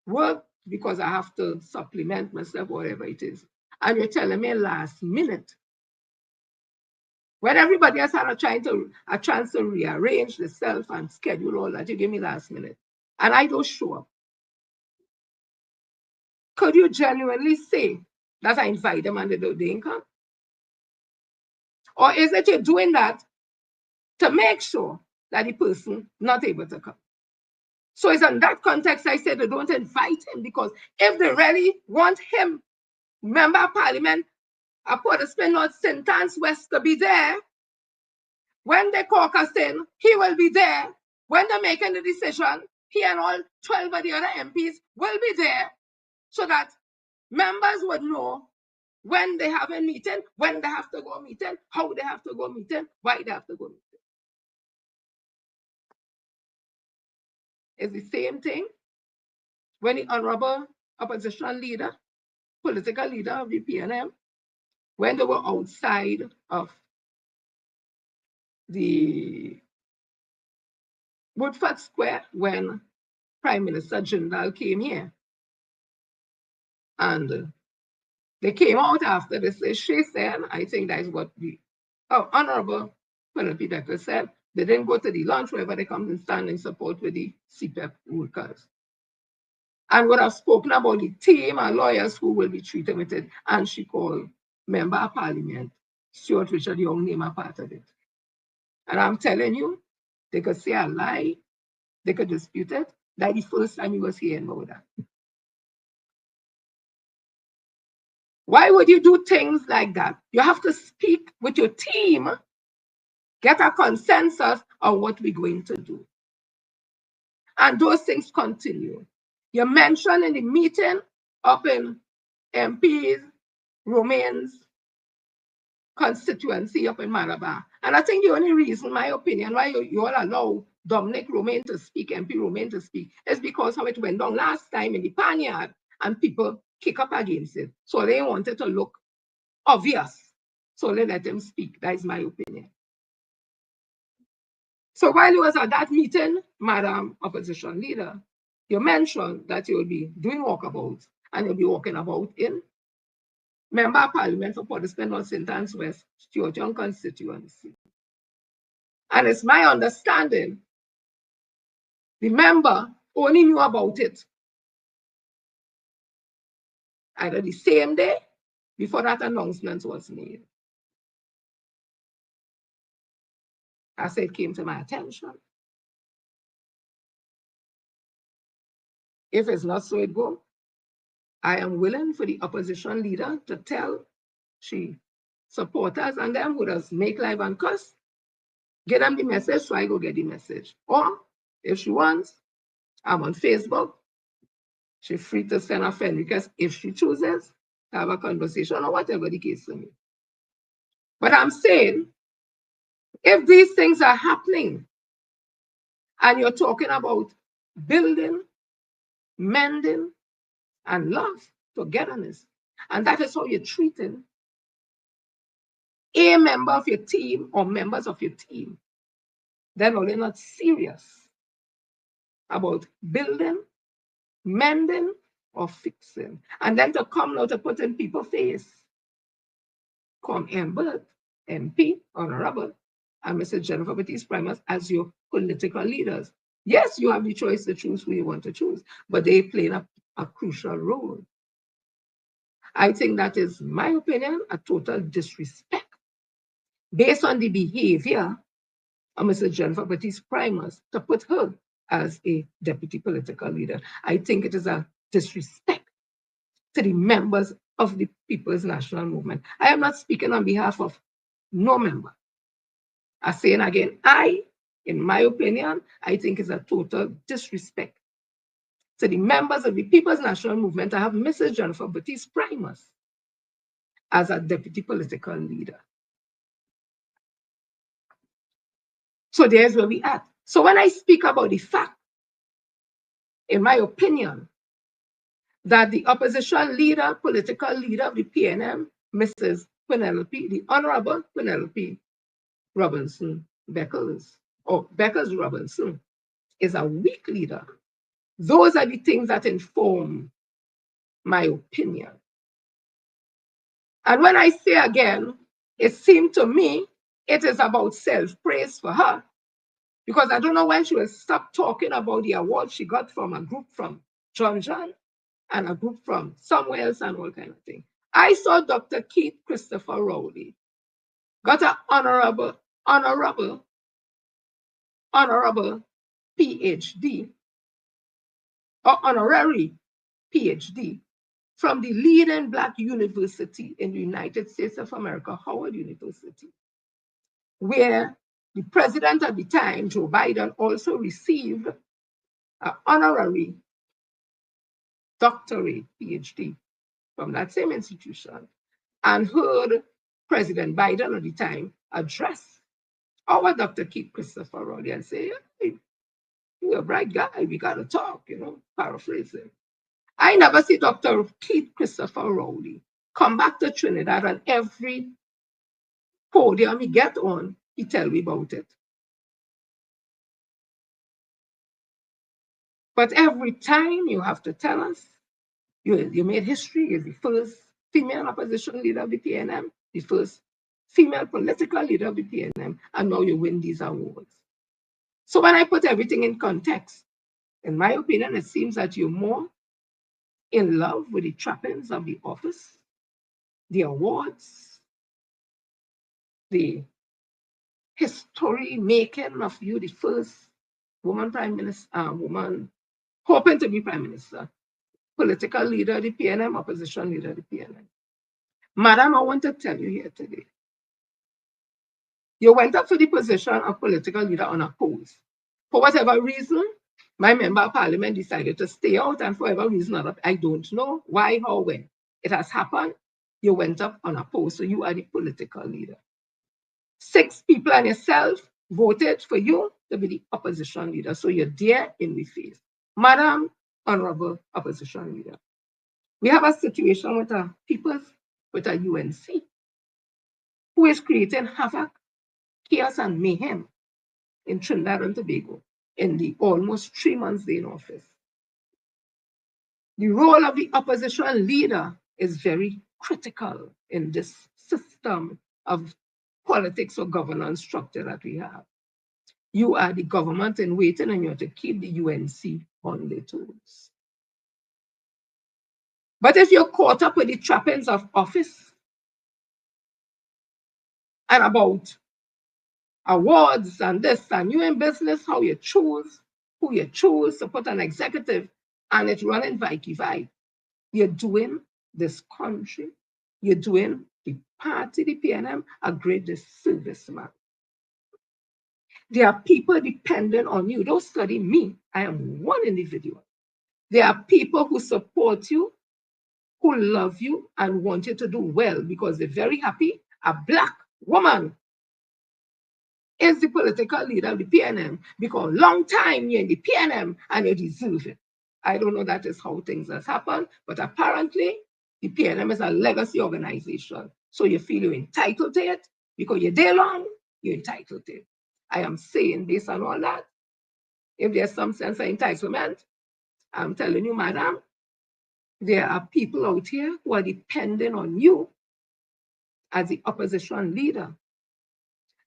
work because I have to supplement myself, whatever it is. And you're telling me last minute, when everybody else had a chance to rearrange themselves and schedule all that, you give me last minute. And I don't show up. Could you genuinely say that I invite them and they didn't come? Or is it you're doing that to make sure that the person not able to come? So it's in that context I said they don't invite him, because if they really want him, member of parliament, a Port-au-Prince North, St. Anne's West, to be there, when they caucus in, he will be there. When they're making the decision, he and all 12 of the other MPs will be there, so that members would know when they have a meeting, when they have to go meeting, how they have to go meeting, why they have to go meeting. It's the same thing when the honorable opposition leader, political leader of the PNM, when they were outside of the Woodford Square, when Prime Minister Jindal came here. And they came out after this. She said, I think that is what the Honorable Penelope Beckers said, they didn't go to the lunch wherever they come and stand in support with the CPEP workers. And would have spoken about the team and lawyers who will be treated with it. And she called Member of Parliament, Stuart Richard Young, name a part of it. And I'm telling you, they could say a lie, they could dispute it. That's the first time you was hearing about that. Why would you do things like that? You have to speak with your team, get a consensus, or what we're going to do. And those things continue. You mentioned in the meeting up in MPs, Romain's constituency up in Malabar. And I think the only reason, my opinion, why you all allow Dominic Romain to speak, MP Romain to speak, is because how it went down last time in the Panyard and people kick up against it. So they wanted to look obvious. So they let him speak. That is my opinion. So while you was at that meeting, Madam Opposition Leader, you mentioned that you will be doing walkabouts and you'll be walking about in Member of Parliament for Port of Spain North St. Anne's West, Stuart Young constituency. And it's my understanding the member only knew about it either the same day before that announcement was made. As it came to my attention. If it's not so it go, I am willing for the opposition leader to tell she supporters and them who does make live and cuss, get them the message so I go get the message. Or if she wants, I'm on Facebook. She's free to send a friend request if she chooses to have a conversation or whatever the case may be. But I'm saying, if these things are happening and you're talking about building, mending, and love, togetherness, and that is how you're treating a member of your team or members of your team, then are they not serious about building, mending, or fixing? And then to come now to put in people's face, come Ember, MP, Honorable, and Mr. Jennifer Baptiste Primus as your political leaders. Yes, you have the choice to choose who you want to choose, but they play a crucial role. I think that is, my opinion, a total disrespect based on the behavior of Mr. Jennifer Baptiste Primus to put her as a deputy political leader. I think it is a disrespect to the members of the People's National Movement. I am not speaking on behalf of no member. I'm saying again, in my opinion, I think it's a total disrespect to the members of the People's National Movement to have Mrs. Jennifer Baptiste Primus as a deputy political leader. So there's where we at. So when I speak about the fact, in my opinion, that the opposition leader, political leader of the PNM, Mrs. Penelope, the Honorable Penelope Robinson Beckles, or Beckles Robinson, is a weak leader. Those are the things that inform my opinion. And when I say again, it seemed to me it is about self-praise for her, because I don't know when she will stop talking about the award she got from a group from John and a group from somewhere else and all kind of thing. I saw Dr. Keith Christopher Rowley got an honorable PhD or honorary PhD from the leading Black university in the United States of America, Howard University, where the president at the time, Joe Biden, also received an honorary doctorate PhD from that same institution, and heard President Biden at the time address our Dr. Keith Christopher Rowley and say, hey, you're a bright guy, we got to talk, paraphrasing. I never see Dr. Keith Christopher Rowley come back to Trinidad, and every podium he get on, he tell me about it. But every time you have to tell us, you made history, you're the first female opposition leader of the PNM, the first female political leader of the PNM, and now you win these awards. So when I put everything in context, in my opinion, it seems that you're more in love with the trappings of the office, the awards, the history making of you, the first woman prime minister, woman hoping to be prime minister, political leader of the PNM, opposition leader of the PNM. Madam, I want to tell you here today, You went up to the position of political leader unopposed. For whatever reason, my member of parliament decided to stay out, and for whatever reason, I don't know why or when. It has happened. You went up unopposed, so you are the political leader. 6 people and yourself voted for you to be the opposition leader, so you're there in the face. Madam Honorable Opposition Leader, we have a situation with a UNC, who is creating havoc, chaos, and mayhem in Trinidad and Tobago in the almost 3 months they're in office. The role of the opposition leader is very critical in this system of politics or governance structure that we have. You are the government in waiting, and you have to keep the UNC on their toes. But if you're caught up with the trappings of office and about awards and this, and you in business, how you choose, who you choose to put an executive, and it's running vice, you're doing this country, you're doing the party, the PNM, a great disservice, man. There are people dependent on you. Don't study me. I am one individual. There are people who support you, who love you and want you to do well because they're very happy a Black woman is the political leader of the PNM because long time you're in the PNM and you deserve it. I don't know that is how things has happened, but apparently the PNM is a legacy organization. So you feel you're entitled to it because you're there long, you're entitled to it. I am saying based on all that, if there's some sense of entitlement, I'm telling you, madam, there are people out here who are depending on you as the opposition leader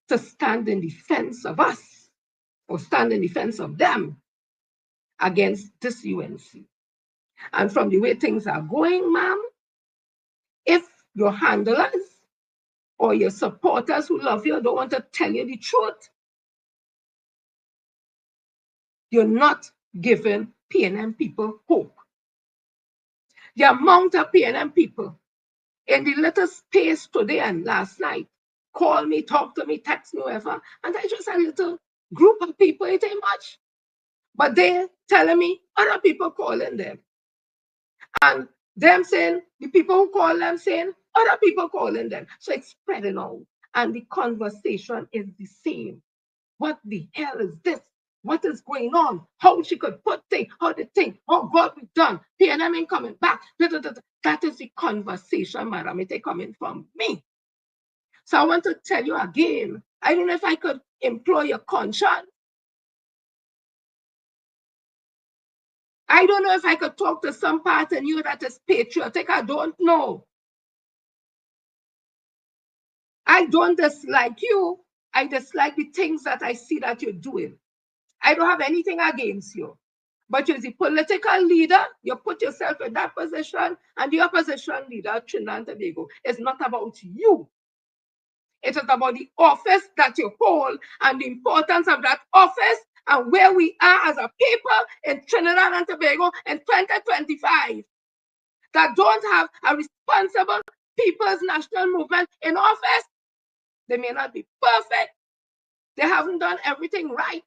to stand in defense of us or stand in defense of them against this UNC. And from the way things are going, ma'am, if your handlers or your supporters who love you don't want to tell you the truth, you're not giving PNM people hope. The amount of PNM people in the little space today and last night call me, talk to me, text me, whatever, and I just a little group of people, it ain't much. But they're telling me other people calling them. And them saying, the people who call them saying, other people calling them. So it's spreading out. And the conversation is the same. What the hell is this? What is going on? How she could put things, how the thing, oh God, we done. PNM ain't coming back. That is the conversation, madam. It ain't coming from me. So I want to tell you again, I don't know if I could employ your conscience. I don't know if I could talk to some part in you that is patriotic. I don't know. I don't dislike you. I dislike the things that I see that you're doing. I don't have anything against you. But you're the political leader, you put yourself in that position, and the opposition leader, Trinidad and Tobago, is not about you. It is about the office that you hold and the importance of that office and where we are as a people in Trinidad and Tobago in 2025 that don't have a responsible people's national movement in office. They may not be perfect. They haven't done everything right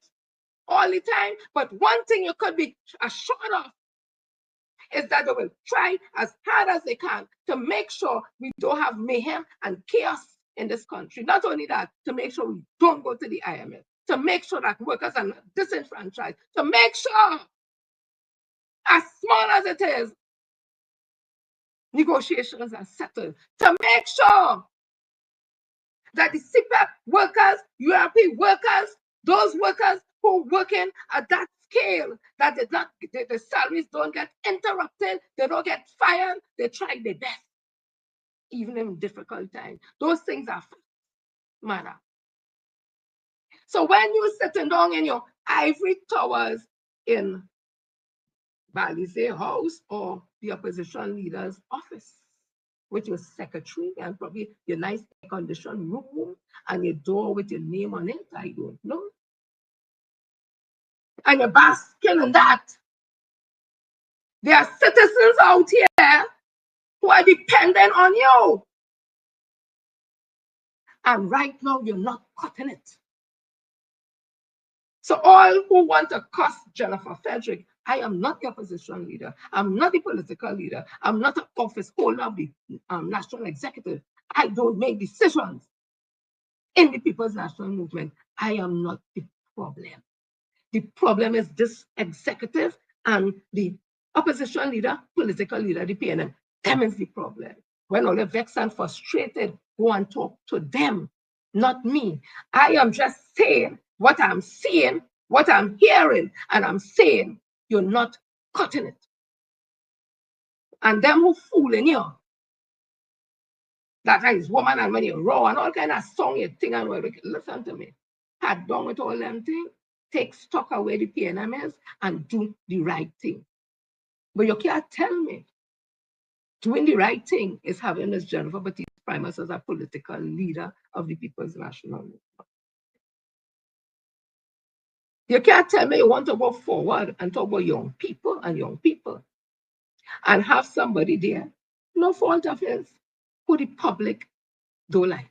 all the time. But one thing you could be assured of is that they will try as hard as they can to make sure we don't have mayhem and chaos in this country. Not only that, to make sure we don't go to the IMF, to make sure that workers are not disenfranchised, to make sure, as small as it is, negotiations are settled, to make sure that the CPAP workers, URP workers, those workers who are working at that scale, that the salaries don't get interrupted, they don't get fired, they try their best, even in difficult times. Those things are matter. So when you're sitting down in your ivory towers in Balize House or the opposition leader's office, with your secretary and probably your nice air-conditioned room and your door with your name on it, I don't know. And you're basking in that. There are citizens out here who are dependent on you. And right now, you're not cutting it. So all who want to cuss Jennifer Frederick, I am not the opposition leader. I'm not the political leader. I'm not an office holder of the national executive. I don't make decisions in the People's National Movement. I am not the problem. The problem is this executive and the opposition leader, political leader, the PNM. Them is the problem. When all the vexed and frustrated, go and talk to them, not me. I am just saying what I'm seeing, what I'm hearing, and I'm saying you're not cutting it. And them who fooling you, that is woman and when you raw and all kind of song you think and listen to me. Had done with all them things, take stock of where the PNM is and do the right thing. But you can't tell me doing the right thing is having Ms. Jennifer Baptiste Primus as a political leader of the People's National Movement. You can't tell me you want to go forward and talk about young people and have somebody there, no fault of his, who the public don't like.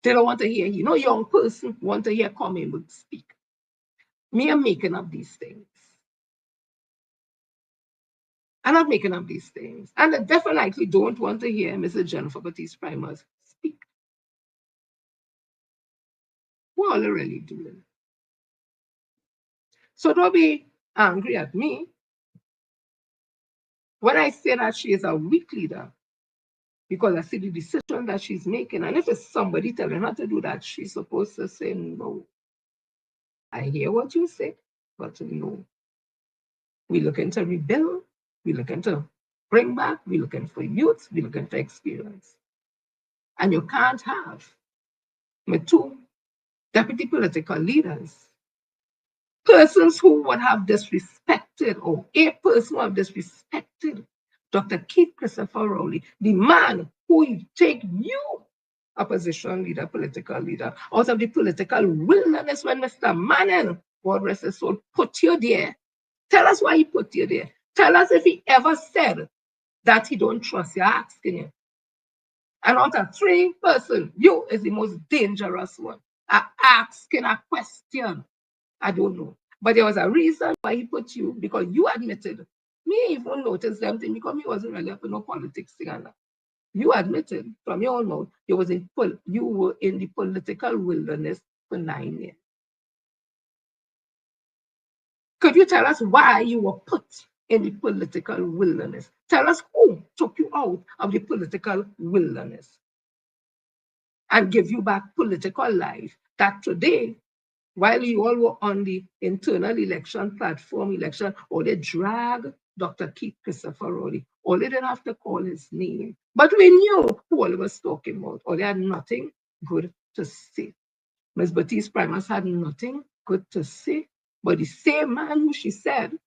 They don't want to hear you. No young person want to hear Common Book speak. Me, I'm making up these things. I'm not making up these things. And I definitely don't want to hear Mrs. Jennifer Baptiste Primus speak. What are they really doing? So don't be angry at me when I say that she is a weak leader, because I see the decision that she's making. And if it's somebody telling her to do that, she's supposed to say no. I hear what you say, but no. We're looking to rebuild. We're looking to bring back. We're looking for youth. We're looking for experience. And you can't have with two deputy political leaders, persons who would have disrespected, or a person who have disrespected Dr. Keith Christopher Rowley, the man who take you, opposition leader, political leader, out of the political wilderness when Mr. Manning, God rest his soul, put you there. Tell us why he put you there. Tell us if he ever said that he don't trust you, asking you. And out of three persons, you is the most dangerous one. Asking a question. I don't know. But there was a reason why he put you, because you admitted. Me even noticed them thing because me wasn't really up in no politics thing and that. You admitted from your own mouth you were in the political wilderness for 9 years. Could you tell us why you were put in the political wilderness? Tell us who took you out of the political wilderness and give you back political life that today, while you all were on the internal election platform election, or they drag Dr. Keith Christopher Rowley, or they didn't have to call his name. But we knew who all was talking about, or they had nothing good to say. Ms. Baptiste Primus had nothing good to say, but the same man who she said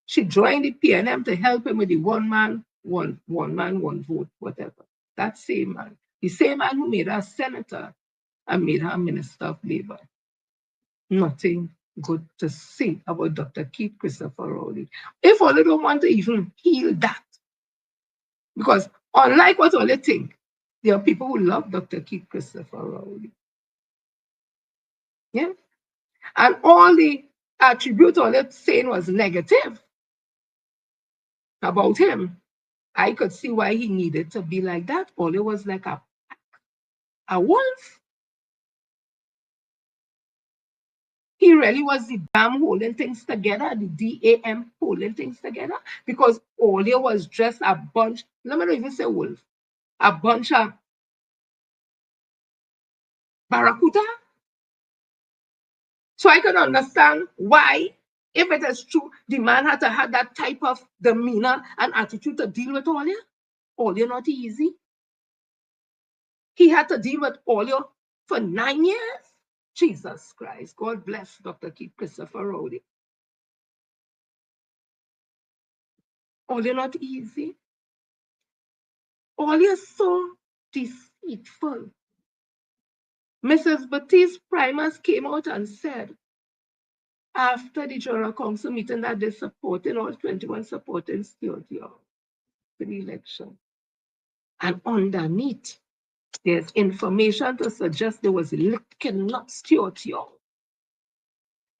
she joined the PNM to help him with the one man, one vote, whatever. That same man, the same man who made her senator and made her minister of labor. Nothing good to say about Dr. Keith Christopher Rowley. If all don't want to even heal that, because unlike what all they think, there are people who love Dr. Keith Christopher Rowley. Yeah? And all the attributes all they saying was negative about him. I could see why he needed to be like that. All it was like a wolf. He really was the dam holding things together, the DAM holding things together, because all it was just a bunch, let me not even say wolf, a bunch of barracuda. So I can understand why, if it is true, the man had to have that type of demeanor and attitude to deal with all you. All you not easy. He had to deal with all you for 9 years. Jesus Christ, God bless Dr. Keith Christopher Rowley. All you not easy. All you so deceitful. Mrs. Baptiste Primus came out and said, after the General Council meeting, that they're supporting all 21 supporting security for the election. And underneath, There's information to suggest there was licking up Stuart Young.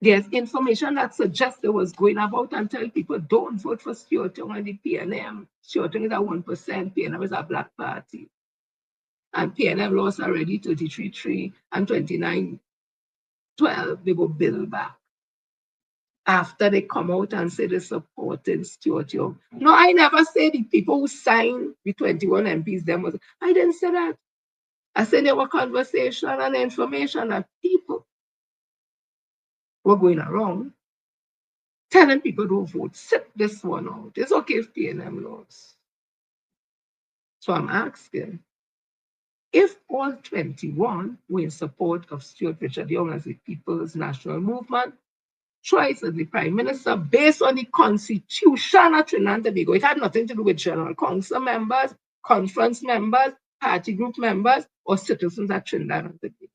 There's information that suggests there was going about and tell people don't vote for Stuart Young and the PNM. Stuart Young is at 1%, PNM is a black party. And PNM lost already 33-3 and 29-12. They go build back after they come out and say they supported Stuart Young. No, I never said the people who signed the 21 MPs, them was, I didn't say that. I said there were conversation and information that people were going around telling people don't vote. Sit this one out. It's okay if PNM lost. So I'm asking, if all 21 were in support of Stuart Richard Young as the People's National Movement, choice as the Prime Minister based on the Constitution of Trinidad and Tobago, it had nothing to do with General Council members, conference members, party group members, or citizens of Trinidad and Tobago.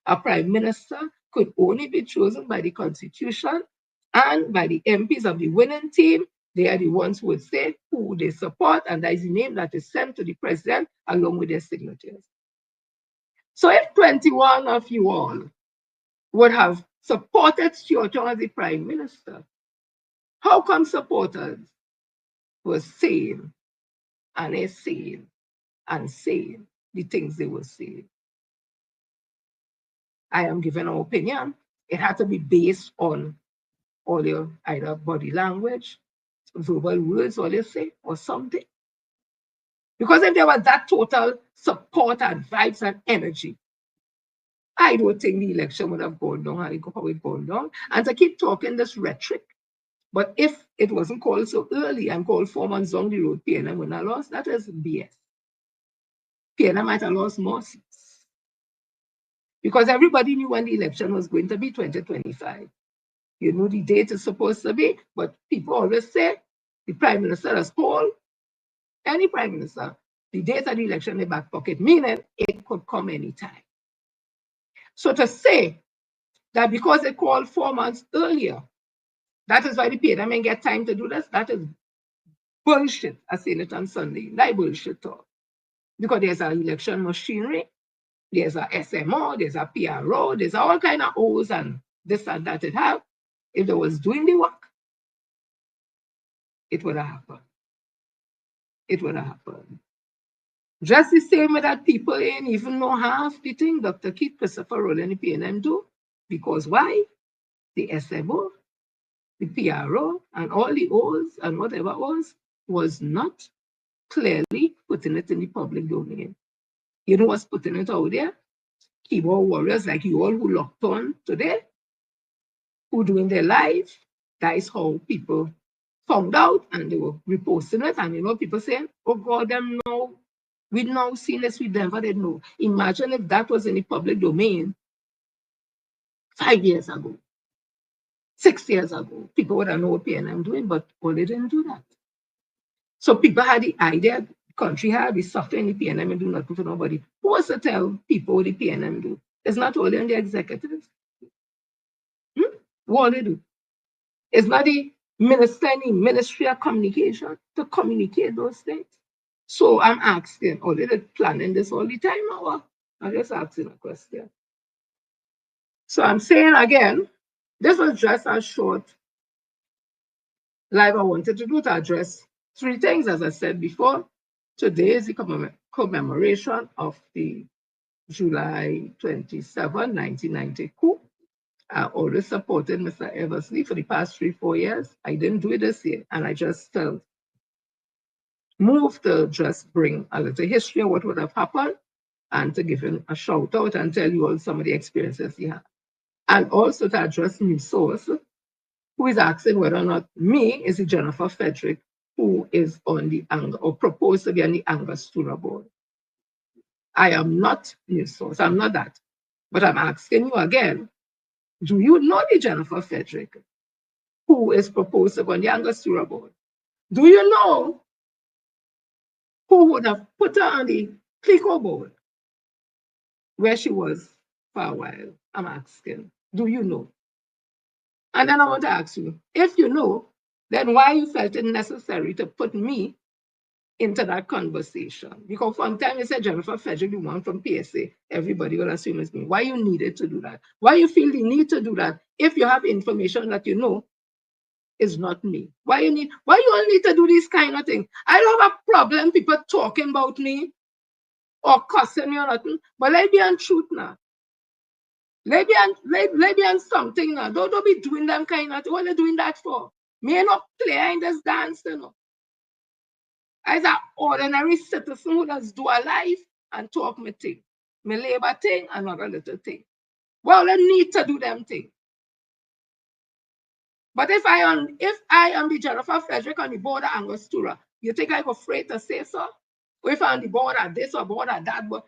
A Prime Minister could only be chosen by the Constitution and by the MPs of the winning team. They are the ones who would say who they support, and that is the name that is sent to the president along with their signatures. So if 21 of you all would have supported Stuart Young as the Prime Minister, how come supporters were saying and they're saying and saying the things they were saying? I am giving an opinion. It had to be based on all your either body language, verbal words, all you say, or something. Because if there was that total support and vibes and energy, I don't think the election would have gone down how it gone down. And to keep talking this rhetoric, but if it wasn't called so early and called 4 months down the road, PNM would not have lost, that is BS. PNM might have lost more seats. Because everybody knew when the election was going to be 2025. You know the date is supposed to be, but people always say the Prime Minister has called any Prime Minister the date of the election in the back pocket, meaning it could come anytime. So to say that because they called 4 months earlier, that is why the PNM ain't get time to do this, that is bullshit. I seen it on Sunday. That bullshit talk. Because there's an election machinery, there's a SMO, there's a PRO, there's all kind of O's and this and that it have. If they was doing the work, it would have happened. It would have happened. Just the same way that people ain't even know half the thing Dr. Keith Christopher Roll and the PNM do. Because why? The SMO, the PRO, and all the O's and whatever was not clearly putting it in the public domain. You know what's putting it out there? Keyboard warriors like you all who locked on today, who doing their live. That is how people found out and they were reposting it. And you know, people saying, oh God, them know. We now seen this, we never did know. Imagine if that was in the public domain 5 years ago, 6 years ago. People would have known what PNM doing, but well, they didn't do that. So people had the idea, the country had the suffering the PNM and do nothing for nobody. Who was to tell people what the PNM do? It's not only on the executives. What they do? It's not the Ministry of Communication to communicate those things. So I'm asking, are they planning this all the time or what? I'm just asking a question. So I'm saying again, this was just a short live I wanted to do to address 3 things, as I said before. Today is the commemoration of the July 27, 1990 coup. I always supported Mr. Eversley for the past 3-4 years. I didn't do it this year, and I just felt moved to just bring a little history of what would have happened and to give him a shout out and tell you all some of the experiences he had. And also to address News Source, who is asking whether or not me is the Jennifer Frederick who is on the Angus or proposed to be on the Angus Tuna board. I am not News Source, I'm not that. But I'm asking you again, do you know the Jennifer Frederick who is proposed to be on the Angus Tuna board? Do you know who would have put her on the Clico board where she was for a while? I'm asking, do you know? And then I want to ask you, if you know, then why you felt it necessary to put me into that conversation. Because one time you said Jennifer Frederick, the one from PSA, everybody will assume it's me. Why you needed to do that? Why you feel the need to do that if you have information that you know is not me? Why you all need to do these kind of things? I don't have a problem people talking about me or cussing me or nothing, but let be on truth now. Let be on something now. Don't be doing them kind of thing. What are you doing that for? Me not play in this dance, you know. As an ordinary citizen who does do a life and talk me thing. Me labor thing, another little thing. Well, I need to do them thing. But if I am the Jennifer Frederick on the board of Angostura, you think I'm afraid to say so? Or if I'm on the board of this or board of that, but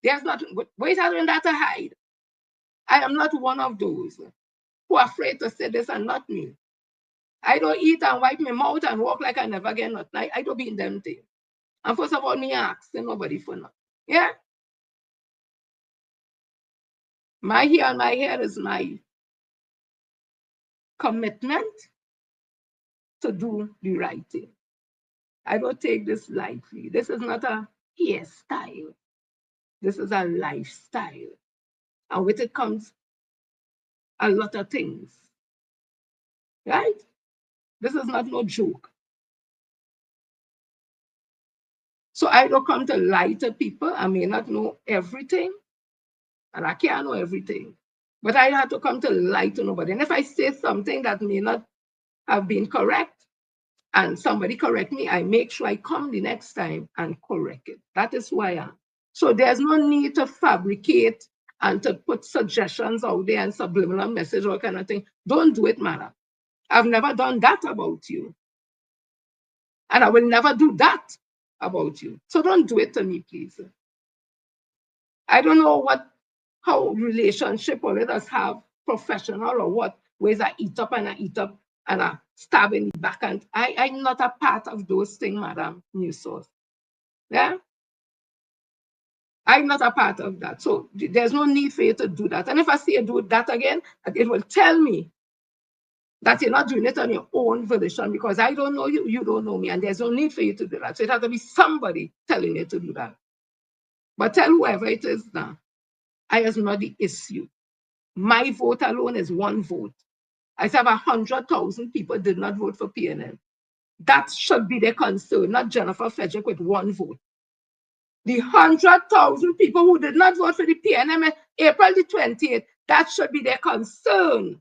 there's nothing. Wait having that to hide. I am not one of those who are afraid to say this and not me. I don't eat and wipe my mouth and walk like I never get nothing. I don't be in them things. And first of all, me asking nobody for nothing. Yeah? My here is my commitment to do the right thing. I don't take this lightly. This is not a hairstyle. This is a lifestyle. And with it comes a lot of things. Right? This is not no joke. So I don't come to lie to people. I may not know everything, and I can't know everything. But I have to come to lie to nobody. And if I say something that may not have been correct, and somebody correct me, I make sure I come the next time and correct it. That is who I am. So there's no need to fabricate and to put suggestions out there and subliminal message or kind of thing. Don't do it, madam. I've never done that about you. And I will never do that about you. So don't do it to me, please. I don't know how relationship or let us have professional or what, where's I eat up and I stab in the back. And I'm not a part of those things, Madam News Source. Yeah? I'm not a part of that. So there's no need for you to do that. And if I see you do that again, it will tell me that you're not doing it on your own volition because I don't know you, you don't know me, and there's no need for you to do that. So it has to be somebody telling you to do that. But tell whoever it is now, I is not the issue. My vote alone is one vote. I have 100,000 people did not vote for PNM. That should be their concern, not Jennifer Frederick with one vote. The 100,000 people who did not vote for the PNM April the 28th, that should be their concern.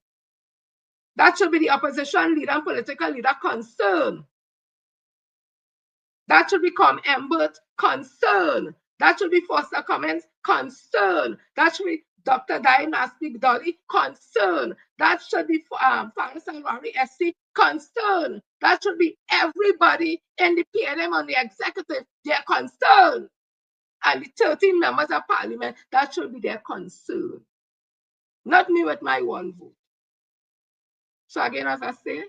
That should be the opposition leader and political leader concern. That should become Embert concern. That should be Foster Cummins concern. That should be Dr. Dynastic Dolly concern. That should be Francis and Rory SC concern. That should be everybody in the PNM on the executive, their concern. And the 13 members of parliament, that should be their concern. Not me with my one vote. So again, as I say,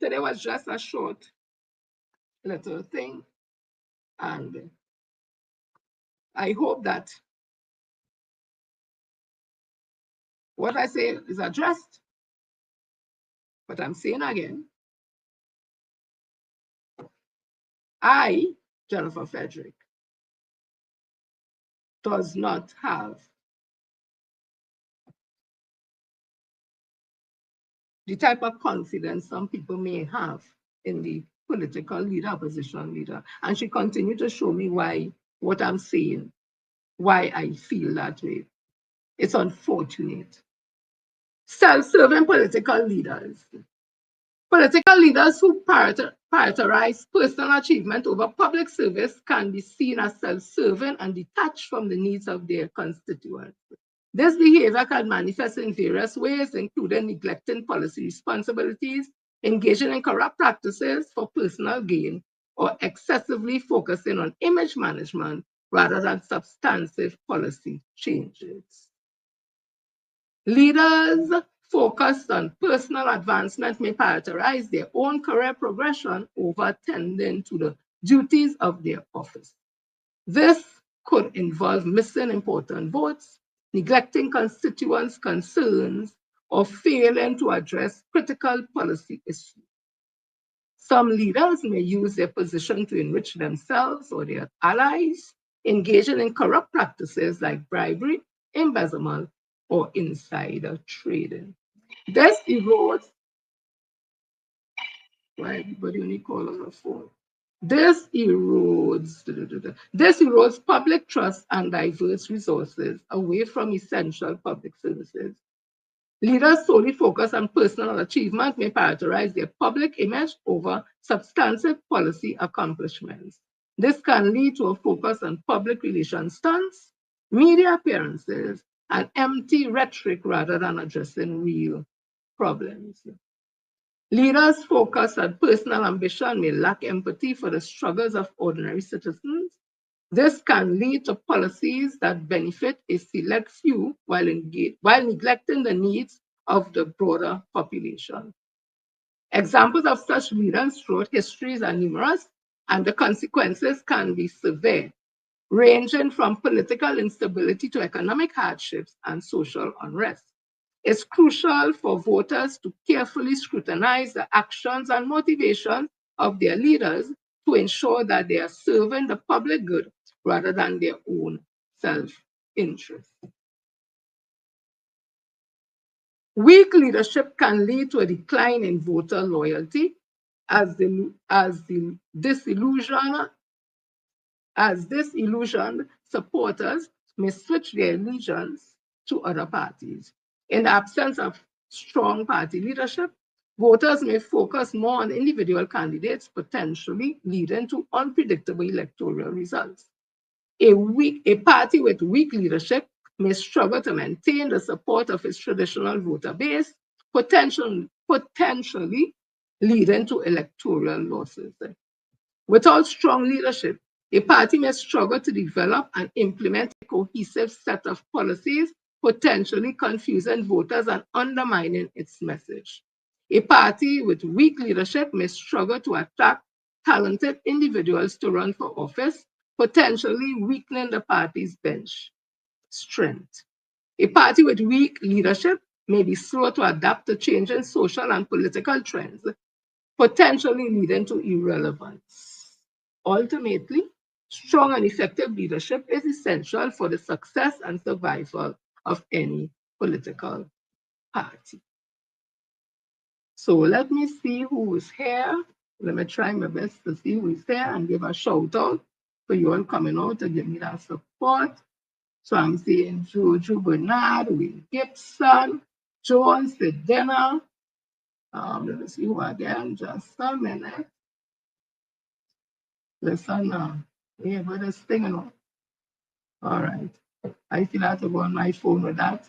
today was just a short little thing. And I hope that what I say is addressed. But I'm saying again, I, Jennifer Frederick, does not have the type of confidence some people may have in the political leader, opposition leader. And she continued to show me why what I'm saying, why I feel that way. It's unfortunate. Self-serving political leaders who prioritize personal achievement over public service can be seen as self-serving and detached from the needs of their constituents. This behavior can manifest in various ways, including neglecting policy responsibilities, engaging in corrupt practices for personal gain, or excessively focusing on image management rather than substantive policy changes. Leaders focused on personal advancement may prioritize their own career progression over attending to the duties of their office. This could involve missing important votes, neglecting constituents' concerns, or failing to address critical policy issues. Some leaders may use their position to enrich themselves or their allies, engaging in corrupt practices like bribery, embezzlement, or insider trading. This erodes, why everybody only call on the phone? This erodes public trust and diverts resources away from essential public services. Leaders solely focused on personal achievement may prioritize their public image over substantive policy accomplishments. This can lead to a focus on public relations stunts, media appearances, and empty rhetoric rather than addressing real problems. Leaders focused on personal ambition may lack empathy for the struggles of ordinary citizens. This can lead to policies that benefit a select few while neglecting the needs of the broader population. Examples of such leaders throughout history are numerous, and the consequences can be severe, ranging from political instability to economic hardships and social unrest. It's crucial for voters to carefully scrutinize the actions and motivations of their leaders to ensure that they are serving the public good rather than their own self-interest. Weak leadership can lead to a decline in voter loyalty as disillusioned supporters may switch their allegiance to other parties. In the absence of strong party leadership, voters may focus more on individual candidates, potentially leading to unpredictable electoral results. A party with weak leadership may struggle to maintain the support of its traditional voter base, potentially leading to electoral losses. Without strong leadership, a party may struggle to develop and implement a cohesive set of policies, potentially confusing voters and undermining its message. A party with weak leadership may struggle to attract talented individuals to run for office, potentially weakening the party's bench strength. A party with weak leadership may be slow to adapt to changing social and political trends, potentially leading to irrelevance. Ultimately, strong and effective leadership is essential for the success and survival of any political party. So let me see who is here. Let me try my best to see who is here and give a shout out for you all coming out to give me that support. So I'm seeing Jojo Bernard, Will Gibson, Jones Sedena. Let me see who again, just a minute. Listen now. Yeah, but this thing, you know. All right. I still have to go on my phone with that.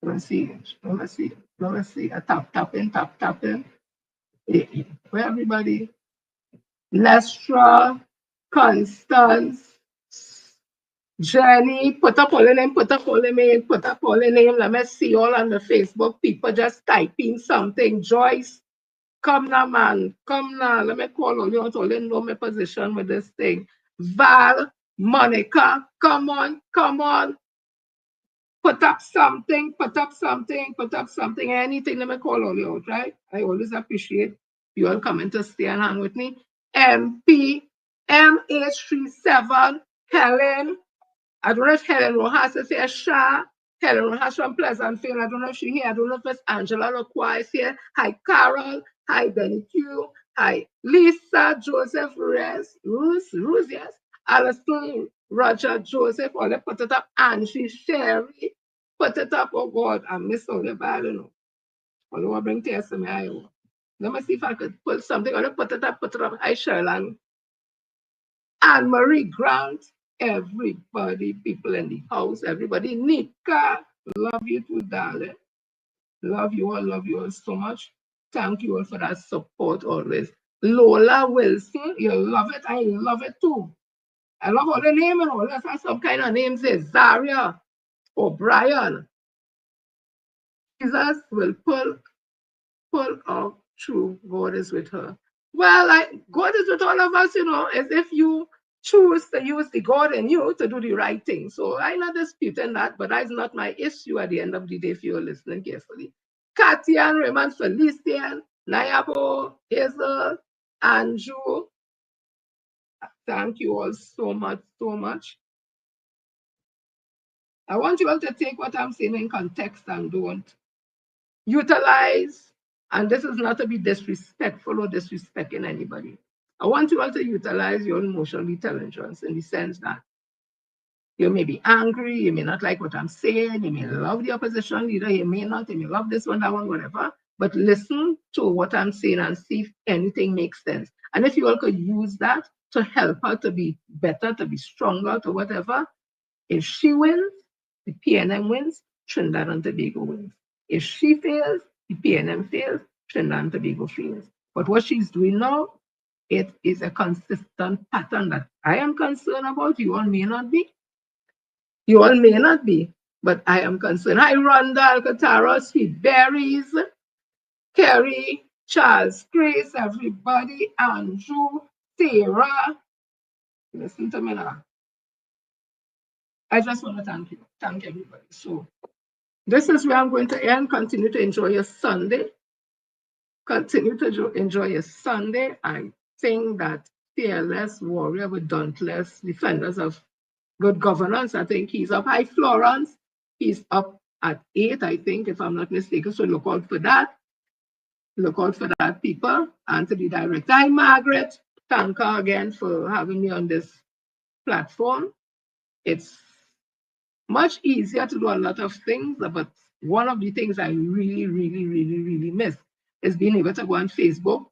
Let me see. Let me see. Let me see. A tap tapping, tap tapping. Yeah, yeah. For everybody. Lestra, Constance, Jenny, put up all the name, put up all the name, put up all the name. Let me see all on the Facebook. People just typing something. Joyce, come now, man. Come now. Let me call all you out. All you know my position with this thing. Val, Monica, come on, come on. Put up something, put up something, put up something. Anything, let me call all you out, right? I always appreciate you all coming to stay and hang with me. MP, MH37, Helen. I don't know if Helen Rojas is here. Shah. Helen Rojas from Pleasantville. I don't know if she's here. I don't know if it's Angela Lacroix is here. Hi, Carol. Hi, Benny Q. Hi, Lisa, Joseph, Rose, yes. Alison, Roger, Joseph. All they put it up. Angie, Sherry. Put it up. Oh, God. I miss all the bad, you know. All the bring tears to me. Let me see if I could put something. All they put it up, put it up. Hi, Sherlan. Anne Marie Grant, everybody, people in the house, everybody. Nika, love you too, darling. Love you all so much. Thank you all for that support always. Lola Wilson, you love it, I love it too. I love all the names and all that. Some kind of names there. Zaria, O'Brien. Jesus will pull off through. God is with her. Well, God is with all of us, you know, as if you choose to use the God in you to do the right thing. So I'm not disputing that, but that's not my issue at the end of the day if you're listening carefully. Katian, Raymond, Felician, Nayabo, Hazel, Andrew, thank you all so much, so much. I want you all to take what I'm saying in context and don't utilize, and this is not to be disrespectful or disrespecting anybody. I want you all to utilize your emotional intelligence in the sense that you may be angry, you may not like what I'm saying, you may love the opposition leader, you may not, you may love this one, that one, whatever, but listen to what I'm saying and see if anything makes sense. And if you all could use that to help her to be better, to be stronger, to whatever, if she wins, the PNM wins, Trinidad and Tobago wins. If she fails, the PNM fails, Trinidad and Tobago fails. But what she's doing now, it is a consistent pattern that I am concerned about. You all may not be. You all may not be, but I am concerned. Hi, Rhonda, Alcatara, Sweet Berries, Kerry, Charles, Grace, everybody, Andrew, Sarah. Listen to me now. I just want to thank you. Thank everybody. So this is where I'm going to end. Continue to enjoy your Sunday. Continue to enjoy your Sunday. I think that fearless warrior with dauntless defenders of good governance. I think he's up. Hi, Florence. He's up at 8, I think, if I'm not mistaken. So look out for that. Look out for that, people. And to the director. Hi, Margaret. Thank her again for having me on this platform. It's much easier to do a lot of things, but one of the things I really miss is being able to go on Facebook,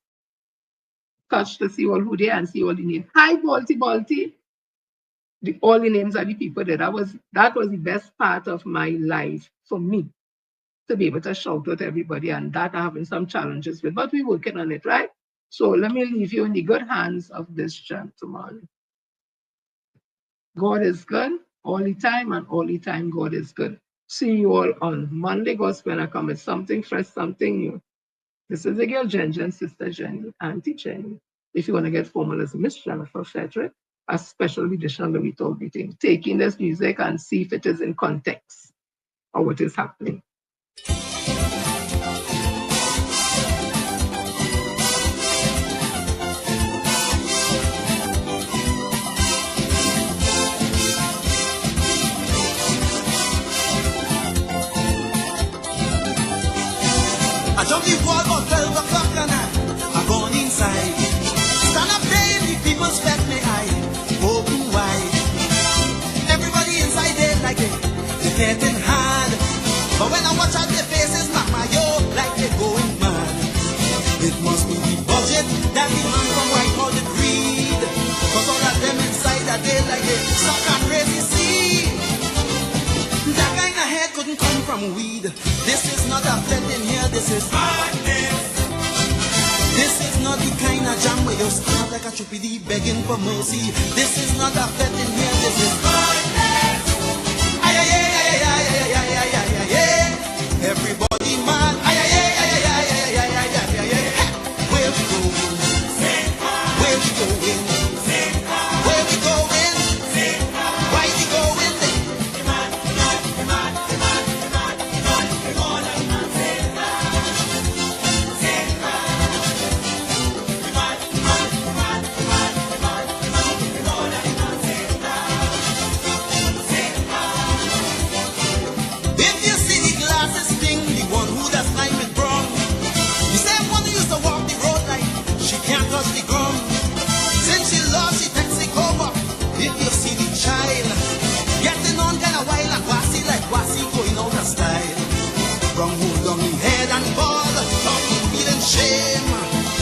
touch to see all who they are and see all the names. Hi, Balti. All the names are the people there. That was the best part of my life for me, to be able to shout out everybody, and that I'm having some challenges with, but we're working on it, right? So let me leave you in the good hands of this gentleman. God is good all the time, and all the time God is good. See you all on Monday. God's gonna come with something fresh, something new. This is the girl Jen, Sister Jenny, Auntie Jenny. If you want to get formal as Miss Jennifer Frederick, a special edition of the We Talk Meeting, taking this music and see if it is in context or what is happening. I jump the wall about 12 o'clock and I gone inside. Stand up there in the people's fed me eye, open wide. Everybody inside there like they're getting hard. But when I watch out their faces, mama, yo, like they're going mad. It must be the budget that the man from Whitehall did read. Cause all of them inside are there like they suck and crazy seed. That kind of head couldn't come from weed. This is not a fed in here, this is madness. This is not the kind of jam where you stand like a choopy begging for mercy. This is not a fed in here, this is madness. Ay, ay, ay, ay, ay, ay, ay, ay, ay, ay, ay. Everybody mad. Ay, ay, ay, ay, ay, ay, ay, ay, ay, ay, ay, ay. Where we going? Where we going? Where we going? Why we going there? If you see the glasses thing, the one who does climb it wrong, the same one who used to walk the road like she can't touch the ground. Since she lost, she takes it over. If you see the child, getting on kind of wild and wassy like wassy going out of style. From hold on the head and ball, talking feeling shame.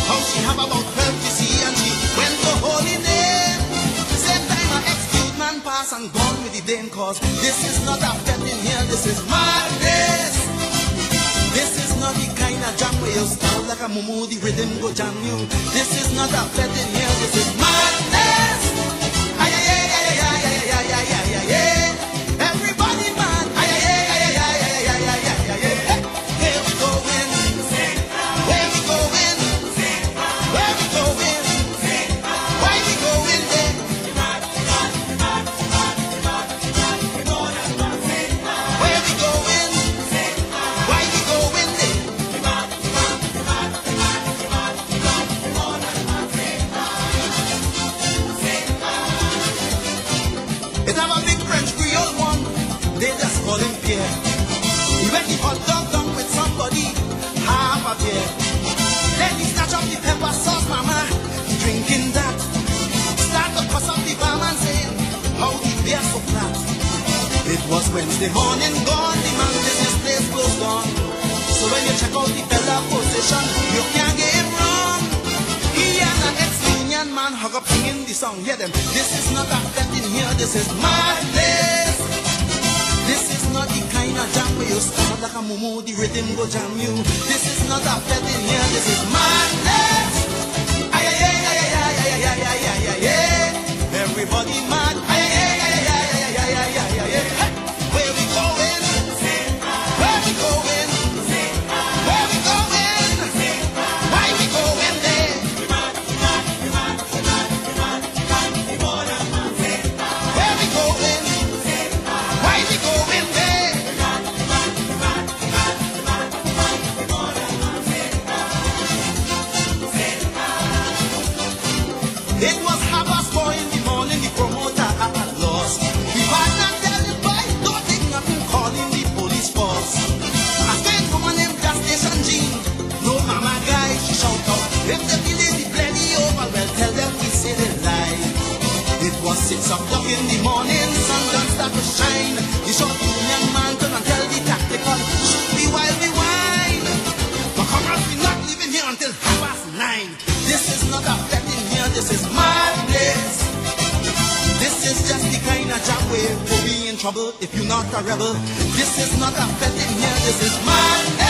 How she have about 12 to see and she went to holy name. Same time her ex-cute man pass and gone with the dame cause this is not a fed in here, this is madness. This is not the kind of jam where you stand like a mumu, the rhythm go jam you. This is not a fed in here, this is madness. Ay, ay, ay, ay, ay, ay, ay, ay, ay, ay, ay. Everybody mad. Ay, ay, ay, ay, ay, ay, ay, ay, ay, ay, ay. Where we going? Where we going? Where we going? Why we going there? Where we going? Why we going there? beer. He went the hot dog down with somebody, half a beer. Then he snatch up the pepper sauce, mama, drinking that. Start to cuss up the barman saying, how the beer so flat. It was Wednesday morning, gone, the man business place closed on. So when you check out the fella position, you can't get him wrong. He and an ex-union man hug up singing the song. Hear them, this is not a fete in here, this is my place. This is not the kind of jam where you stand like a mumu, the rhythm go jam you. This is not a fete in here, this is my place. Ay, ay, ay, ay, ay, ay, ay, ay, ay, ay, ay, ay. Everybody mad. Ay, ay, ay, ay, ay, ay, ay, ay, ay, ay, ay. Hey, where we going? Where we going? Where we going? Why we going there? Where we going? Why we going there? It was 4:30 in the morning, the promoter had lost. The partner tell the boy, don't take nothing, calling the police force. A strange woman named gas station Jean, no mama guy, she shout out, if the village is plenty over, well tell them we say they lie. It was 6 o'clock in the morning, sun done start to shine. The short young man turn and tell the tactical, shoot me while we whine. But comrades, we're not leaving here until 9:30. This is not a fete in here, this is my place. This is just the kind of job where you'll be in trouble if you're not a rebel. This is not a fete in here, this is my place.